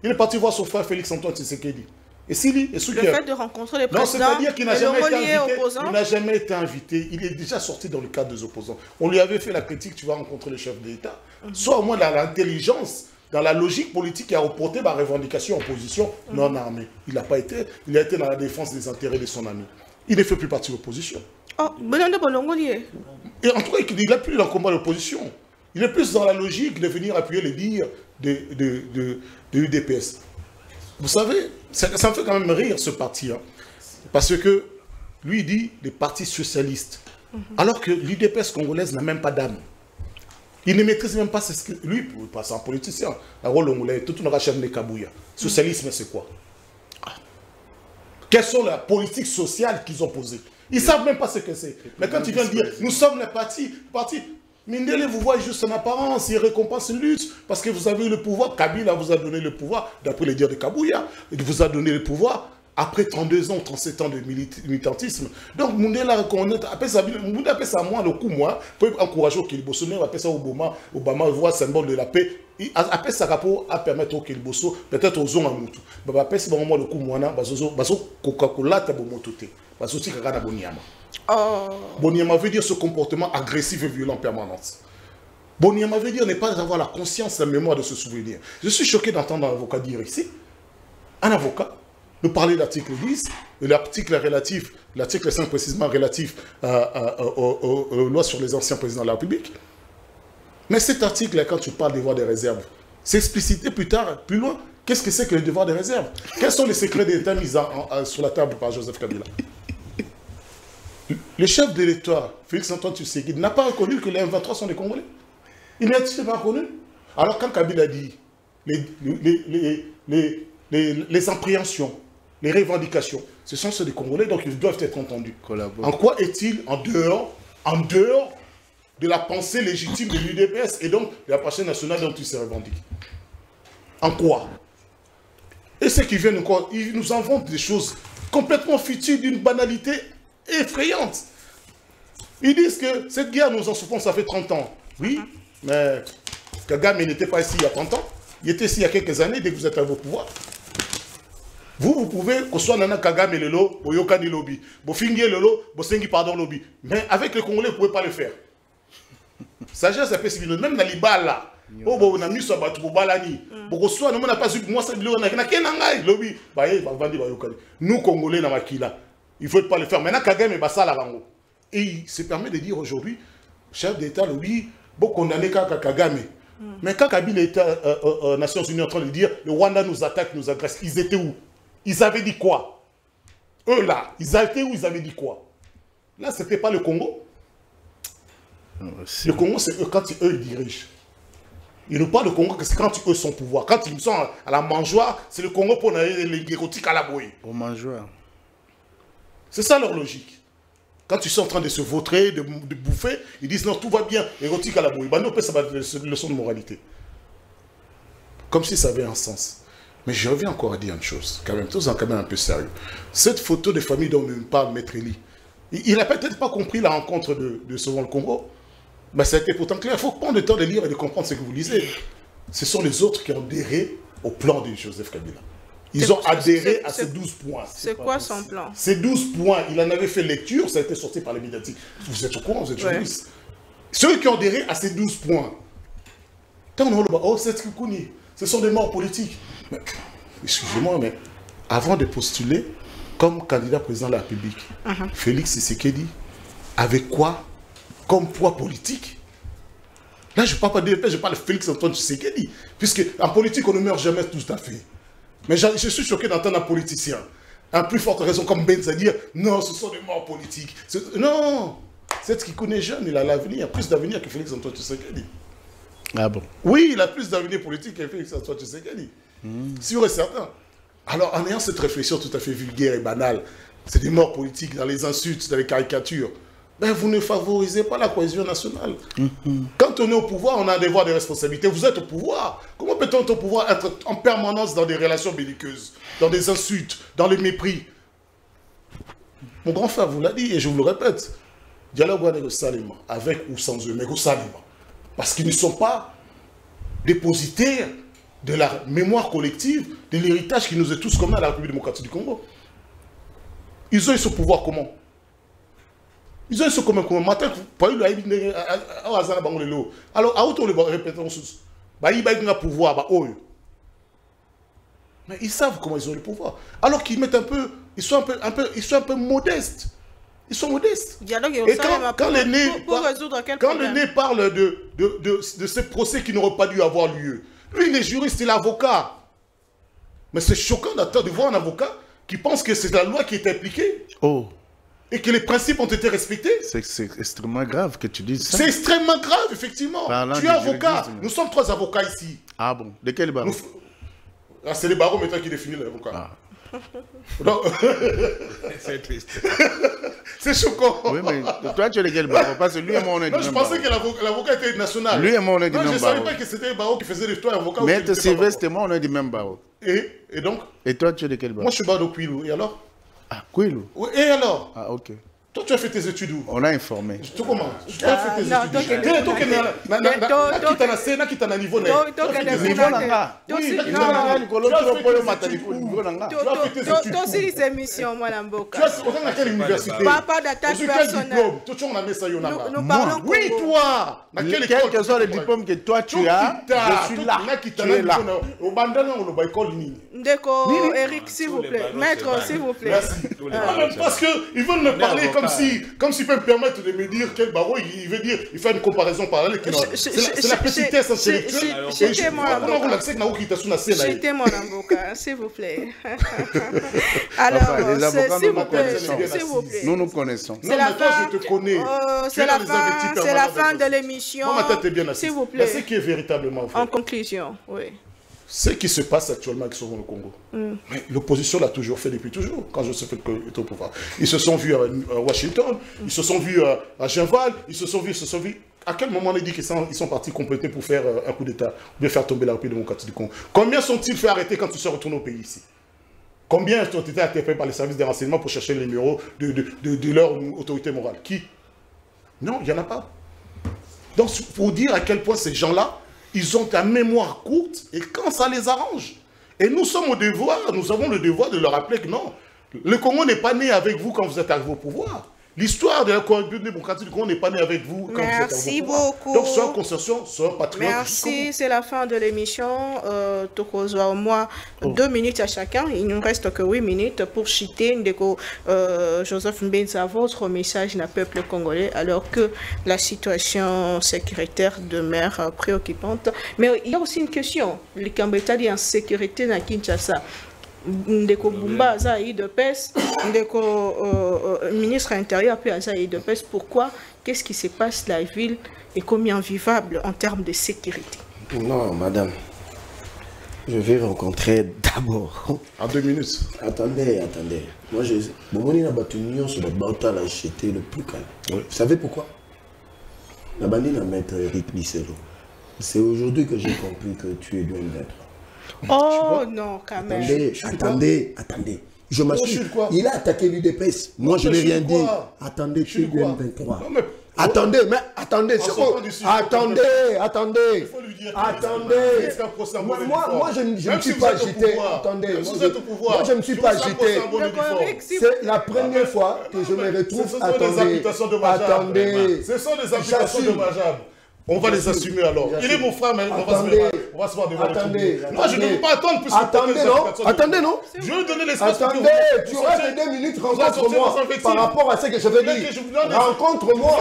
Il est parti voir son frère Félix-Antoine Tshisekedi. Et s'il le fait de rencontrer les présidents, non, c'est-à-dire qu'il n'a jamais été invité. Il n'a jamais été invité. Il est déjà sorti dans le cadre des opposants. On lui avait fait la critique, tu vas rencontrer le chef de l'État. Soit au moins dans l'intelligence, dans la logique politique qui a reporté ma revendication en position non armée. Il n'a pas été. Il a été dans la défense des intérêts de son ami. Il ne fait plus partie de l'opposition. Oh, et en tout cas, il n'est plus dans le combat de l'opposition. Il est plus dans la logique de venir appuyer les dires de l'UDPS. Vous savez, ça me fait quand même rire ce parti. Hein, parce que lui, il dit les partis socialistes. Alors que l'UDPS congolaise n'a même pas d'âme. Il ne maîtrise même pas ce que... Lui, c'est un politicien. La rôle tout le chef de Kabouya. Socialisme, c'est quoi? Quelles sont les politiques sociales qu'ils ont posées? Ils ne savent même pas ce que c'est. Mais quand ils viennent dire, nous sommes les partis, Mindele vous voit juste en apparence, il récompense une lutte, parce que vous avez le pouvoir, Kabila vous a donné le pouvoir, d'après les dires de Kabouya, il vous a donné le pouvoir, après 32 ans, 37 ans de militantisme. Donc, Mundela reconnaît, appelle ça moi, le coup, moi, pour encourager au Kiliboso, on appelle ça Obama voit symbole de la paix, appelle ça rapport à permettre au Kiliboso, peut-être aux hommes à Moutou. Appelle ça le coup, moi, baso Coca-Cola, tabomotote, baso Tikagana Boniama. Boniama veut dire ce comportement agressif et violent en permanence. Boniama veut dire ne pas avoir la conscience, la mémoire de se souvenir. Je suis choqué d'entendre un avocat dire ici, un avocat, nous parler de l'article 10, l'article relatif, l'article 5 précisément relatif aux lois sur les anciens présidents de la République. Mais cet article-là, quand tu parles des devoirs de réserve, c'est explicité plus tard, plus loin. Qu'est-ce que c'est que les devoirs de réserve? Quels sont les secrets d'État mis sur la table par Joseph Kabila? Le chef de l'État, Félix-Antoine Tshisekedi, n'a pas reconnu que les M23 sont des Congolais. Il n'a pas reconnu. Alors quand Kabila dit les appréhensions, les revendications, ce sont ceux des Congolais, donc ils doivent être entendus. En quoi est-il en dehors de la pensée légitime de l'UDPS et donc de la pensée nationale dont il se revendique? En quoi? Et ceux qui viennent encore, ils nous inventent des choses complètement futiles, d'une banalité effrayante. Ils disent que cette guerre, nous en souffrons, ça fait 30 ans. Oui, mais Kagame n'était pas ici il y a 30 ans. Il était ici il y a quelques années, dès que vous êtes à vos pouvoirs. Vous pouvez, que soit Nana Kagame et Lelo, Oyokani Lobby, Bofingi Lelo, Bosengi pardon Lobby. Mais avec les Congolais, vous ne pouvez pas le faire. Sagesse, ça peut se dire, même dans les balles là. Oh, bon, on a mis ça, on a mis ça, on a pas su, moi, c'est le lobby. Nous, Congolais, dans Makila, il ne faut pas le faire. Maintenant, Kagame est bassa là. Et il se permet de dire aujourd'hui, chef d'État, lui, bon, condamné Kagame. Mais quand Kabila était aux Nations Unies en train de dire, le Rwanda nous attaque, nous agresse, ils étaient où? Ils avaient dit quoi? Eux là, ils étaient où? Ils avaient dit quoi? Là, ce n'était pas le Congo. Le Congo, c'est eux, quand eux ils dirigent. Ils nous parlent de Congo, c'est quand eux sont au pouvoir. Quand ils sont à la mangeoire, c'est le Congo pour les guérotiques à la boue. Au mangeoire. C'est ça leur logique. Quand ils sont en train de se vautrer, de bouffer, ils disent non, tout va bien, érotique à la boue. Nous, ça va être une leçon de moralité. Comme si ça avait un sens. Mais je reviens encore à dire une chose, quand même, tous en quand même un peu sérieux. Cette photo de famille dont me parle Maître Eli, il n'a peut-être pas compris la rencontre de Sauvant le Congo. Mais ça a été pourtant clair. Il faut prendre le temps de lire et de comprendre ce que vous lisez. Ce sont les autres qui ont adhéré au plan de Joseph Kabila. Ils ont adhéré à ces 12 points. C'est quoi son plan? Ces 12 points, il en avait fait lecture, ça a été sorti par les médiatiques. Vous êtes au courant, vous êtes journaliste. Ceux qui ont adhéré à ces 12 points, ce sont des morts politiques. Excusez-moi, mais avant de postuler comme candidat président de la République, Félix Tshisekedi avait quoi comme poids politique? Là, je ne parle pas de DP, je parle de Félix Antoine Tshisekedi. Puisque en politique, on ne meurt jamais tout à fait. Mais je suis choqué d'entendre un politicien, à plus forte raison comme Benza dire non, ce sont des morts politiques. Non, c'est ce qui connaît jeune, il a l'avenir, plus d'avenir que Félix Antoine Tshisekedi. Ah bon? Oui, il a plus d'avenir politique que Félix Antoine Tshisekedi. Sûr et certain. Alors, en ayant cette réflexion tout à fait vulgaire et banale, c'est des morts politiques dans les insultes, dans les caricatures, ben vous ne favorisez pas la cohésion nationale. Quand on est au pouvoir, on a un devoir de responsabilité. Vous êtes au pouvoir. Comment peut-on être au pouvoir, être en permanence dans des relations belliqueuses, dans des insultes, dans le mépris? Mon grand frère vous l'a dit, et je vous le répète, dialogue avec ou sans eux, mais parce qu'ils ne sont pas dépositaires de la mémoire collective, de l'héritage qui nous est tous commun à la République démocratique du Congo. Ils ont eu ce pouvoir comment? Ils ont eu ce commun comment? Matin, alors, à autant le répétons, ils ont pouvoir, mais ils savent comment ils ont le pouvoir. Alors qu'ils mettent un peu, ils sont un peu modestes. Ils sont modestes. Et quand le nez parle de ces procès qui n'auraient pas dû avoir lieu, lui, il est juriste, il est avocat. Mais c'est choquant de voir un avocat qui pense que c'est la loi qui est appliquée. Oh. Et que les principes ont été respectés. C'est extrêmement grave que tu dises ça. C'est extrêmement grave, effectivement. Tu es avocat. Nous sommes 3 avocats ici. Ah bon? De quel barreau? C'est les barreaux maintenant qui définissent l'avocat. Ah. C'est triste. C'est choquant. Oui, mais toi, tu es de quel barreau? Parce que lui et moi, on est du même je pensais que l'avocat était national. Lui et moi, on est du même barreau. Je ne savais pas que c'était le barreau qui faisait l'histoire avocat. Maître Sylvestre et moi, on est du même barreau. Et donc? Et toi, tu es de quel barreau? Moi, je suis barreau de Kouilou. Et alors? Ah, Kouilou? Oui, et alors? Ah, ok. Toi, tu as fait tes études où? On a informé. Tu comment? Tu as fait tes études où? Tu as niveau. Papa d'attache personnelle. Nous parlons. Oui, toi. Quel que soit le diplôme que toi tu as, je suis là. Tu es là. Ndeko, Eric, s'il vous plaît. Maître, s'il vous plaît. Merci. Parce qu'ils veulent me parler comme s'ils peuvent me permettre de me dire quel barreau, il veut dire, il fait une comparaison parallèle. C'est la petitesse intellectuelle. Citez mon avocat, s'il vous plaît. Alors, s'il vous plaît. Nous nous connaissons. C'est la fin. Je te connais. C'est la fin de l'émission. S'il vous plaît. C'est ce qui est véritablement vrai. En conclusion, oui. Ce qui se passe actuellement avec le Congo. Mais l'opposition l'a toujours fait depuis toujours, quand je sais qu'il est au pouvoir. Ils se sont vus à Washington, ils se sont vus à Genval, ils se sont vus. À quel moment on a dit qu'ils sont partis compléter pour faire un coup d'État, ou bien faire tomber la République démocratique du Congo? Combien sont-ils fait arrêter quand ils sont retournés au pays ici? Combien ont été interpellés par les services de renseignement pour chercher les numéros de leur autorité morale? Qui? Non, il n'y en a pas. Donc, pour dire à quel point ces gens-là, ils ont la mémoire courte et quand ça les arrange. Et nous sommes au devoir, nous avons le devoir de leur rappeler que non, le Congo n'est pas né avec vous quand vous êtes arrivé au pouvoir. L'histoire de la République démocratique du Congo n'est pas née avec vous quand vous êtes arrivé au pouvoir. Merci beaucoup. Donc, soyons conscients, soyons patriotes. Merci, c'est la fin de l'émission. Tokozwa au moins 2 minutes à chacun. Il ne reste que 8 minutes pour citer Ndeko Joseph Mbenza, votre message d'un peuple congolais, alors que la situation sécuritaire demeure préoccupante. Mais il y a aussi une question. Le Cambéta dit en sécurité dans Kinshasa. Ndeko Bumba aza IDPS, Ndeko ministre intérieur puis aza IDPS. Pourquoi? Qu'est-ce qui se passe? La ville est combien vivable en termes de sécurité? Non, madame. Je vais rencontrer d'abord. En 2 minutes. Attendez. Moi, je sur la bataille à acheter le plus calme. Vous savez pourquoi? La bandine à maître Eric Bisselo. C'est aujourd'hui que j'ai compris que tu es loin d'être. Oh non, quand même. Attendez. Je m'assure. Il a attaqué l'UDPS. Moi, je n'ai rien dit. Attendez, tu es du M23. Attendez, c'est quoi? Attendez. Attendez. Moi, je ne me suis pas agité. Attendez. Moi, je ne me suis pas agité. C'est la première fois que je me retrouve. Attendez. Ce sont des imputations dommageables. On va les assumer alors. Il est mon frère, mais on va se voir devant le tribunal. Moi, je ne peux pas attendre plus. Attendez, non. Je vais donner l'espace. Attendez, tu restes 2 minutes, rencontre-moi par rapport à ce que je veux dire. Rencontre-moi.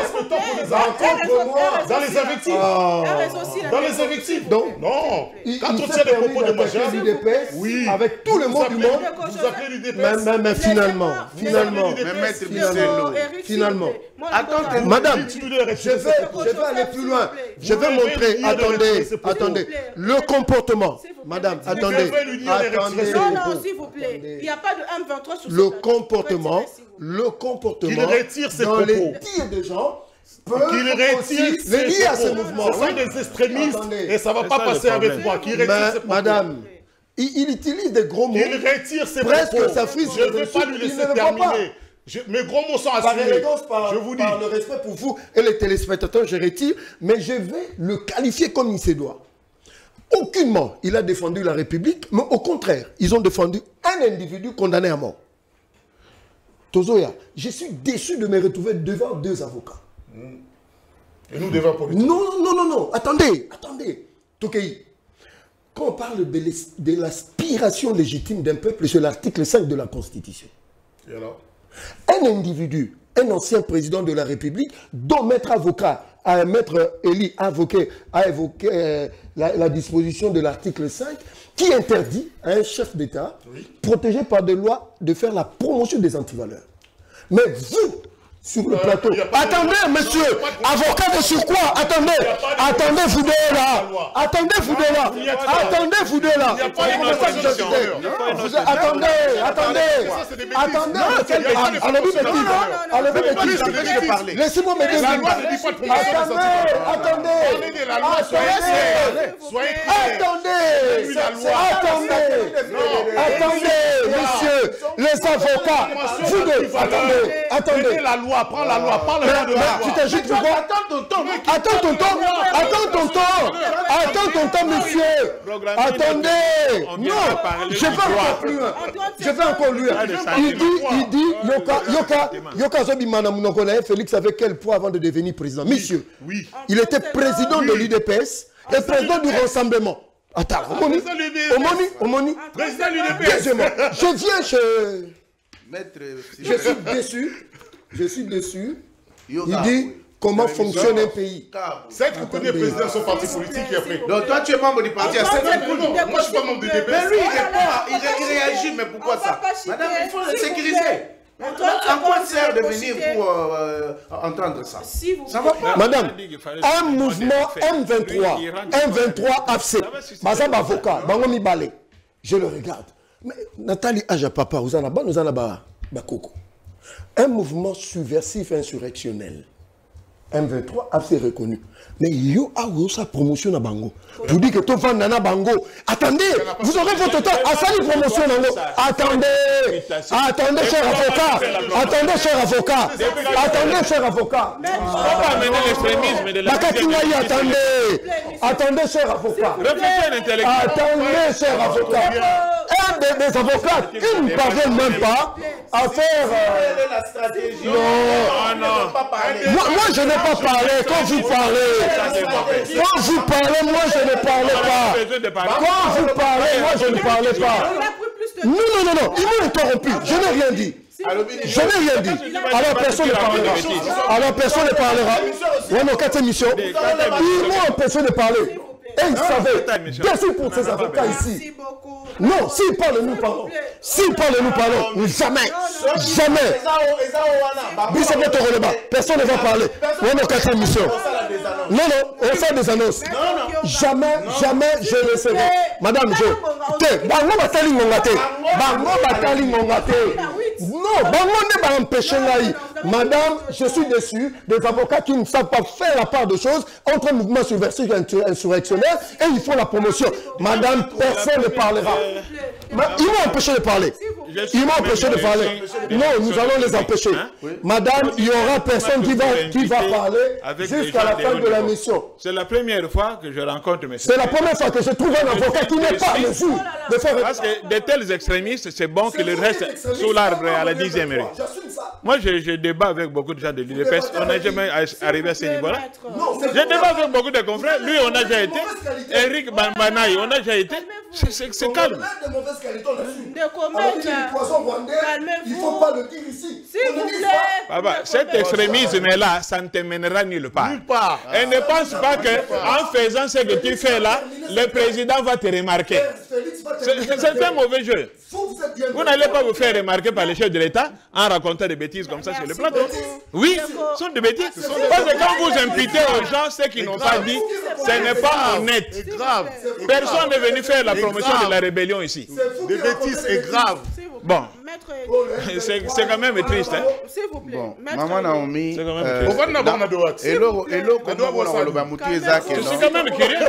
Dans les invectives. Dans les invectives. Non. Quand on tient des propos dommageables, oui, avec tout le monde du monde. Vous appelez l'UDPS. Mais finalement. Madame, je vais aller plus loin. Je vais montrer. Attendez. Le comportement. Madame, attendez. Non, s'il vous plaît. Il n'y a pas de M23 sur le comportement. Qu'il retire ses propos. Dans les tirs des gens. Qu'il retire ses à ce mouvement. Ce sont des extrémistes et ça ne va pas passer avec moi. Qu'il retire ses propos. Madame, il utilise des gros mots. Qu'il retire ses propos. Presque ça frise. Je ne vais pas lui laisser terminer. Mes gros mots sont assumés. Je vous dis. Par le respect pour vous et les téléspectateurs, je retire, mais je vais le qualifier comme il se doit. Aucunement, il a défendu la République, mais au contraire, ils ont défendu un individu condamné à mort. Tozoya, je suis déçu de me retrouver devant 2 avocats. Et nous devant politique. Non. Attendez. Tokei, quand on parle de l'aspiration légitime d'un peuple, c'est l'article 5 de la Constitution. Et alors? Un individu, un ancien président de la République, dont maître Eli a évoqué la disposition de l'article 5, qui interdit à un chef d'État, protégé par des lois, de faire la promotion des antivaleurs. Mais vous, sur le plateau, attendez, monsieur, avocat de surcroît, attendez, vous deux là, attendez, laissez-moi me dire, attendez, monsieur, les avocats, vous deux, attendez, la loi, prends la loi, parle de la loi. Tu t'agites pour quoi? Attends ton temps, monsieur. Attendez. Non, je vais encore lui. Il dit, Yoka Zobimana Mounokone, Félix avait quel poids avant de devenir président? Monsieur, il était président de l'UDPS et président du Rassemblement. Attends, Omoni. Président de l'UDPS. Je viens chez... Je suis déçu. Il dit comment fonctionne un pays. C'est que connaît le président de son parti politique qui a fait. Donc toi tu es membre du parti. Moi je suis pas membre du DPS. Mais lui il réagit, mais pourquoi ça? Madame, il faut le sécuriser. En quoi sert de venir pour entendre ça? Ça va pas. Madame, un mouvement M23 AFC, Mazamba avocat, Bangomi Balé, je le regarde. Mais Nathalie Aja Papa, vous en avez Bakoko. Un mouvement subversif insurrectionnel. M23 a fait reconnu. Mais yo a eu sa promotion à Bango. Pour dire que tout va dans Bango. Attendez, vous aurez votre temps à sa promotion à Bango. Attendez, cher avocat. Attendez, cher avocat. Attendez, cher avocat. Un des avocats qui ne parviennent même pas à faire... Non. Moi, je n'ai pas parlé. Quand vous parlez, moi, je ne parlais pas. Quand vous parlez, moi, je ne parlais pas. Non. Ils m'ont interrompu. Je n'ai rien dit. Alors personne ne parlera. Ouais, nos 4 émissions. Ils m'ont empêché de parler. Et ils savaient. Merci pour ces avocats ici. Non, s'ils parlent, nous parlons. Jamais. Personne ne va parler. Ouais, nos 4 émissions. Non, on fait des annonces. Jamais je ne serai. Madame, Bango Batali Mongate. Non, Bango ne va empêcher là. Madame, je suis déçu des avocats qui ne savent pas faire la part de choses entre un mouvement subversif et insurrectionnaire et ils font la promotion. Madame, personne ne parlera. Ils m'ont empêché de parler. Ils m'ont empêché de parler. Non, nous allons les empêcher. Madame, il n'y aura personne qui va parler jusqu'à la fin de la mission. C'est la première fois que je rencontre mes... C'est la première fois que je trouve un avocat qui n'est pas le jour de faire... Parce que de tels extrémistes, c'est bon qu'ils restent sous l'arbre à la 10e rue. Moi, je débat avec beaucoup de gens de l'UDPS. On n'a jamais arrivé à ce niveau-là. Je débat avec beaucoup de confrères. Lui, on a déjà été. Eric Bambanaï, on a déjà été. C'est calme. Il ne faut pas le dire ici. S'il vous plaît. Papa, cet extrémisme-là, ça ne te mènera nulle part. Et ne pense pas qu'en faisant ce que tu fais là, le président va te remarquer. C'est un mauvais jeu. Vous n'allez pas vous faire remarquer par les chefs de l'État en racontant des bêtises comme ça sur le plateau. Oui, ce sont des bêtises. Parce que quand vous imputez aux gens ce qu'ils n'ont pas dit, ce n'est pas honnête. Personne n'est venu faire la promotion de la rébellion ici. Des bêtises est grave. Bon, c'est quand même triste. S'il vous plaît. Bon, Maman Naomi, c'est quand même triste. On va n'avoir pas de droite. Je suis quand même curieux.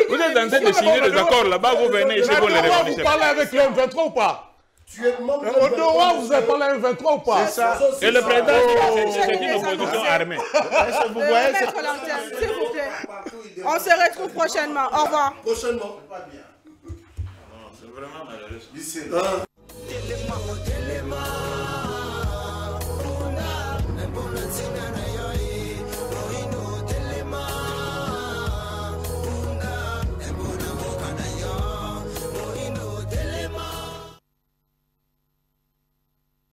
Vous êtes en train de signer des accords là-bas, vous venez ici, vous les répondez. Vous parlez avec le M23 ou pas? Au Doha, vous avez parlé avec M23 ou pas? C'est ça. Et le président, c'est une opposition armée. Vous voyez, s'il vous plaît. On se retrouve prochainement. Au revoir. Prochainement. C'est vraiment malheureux.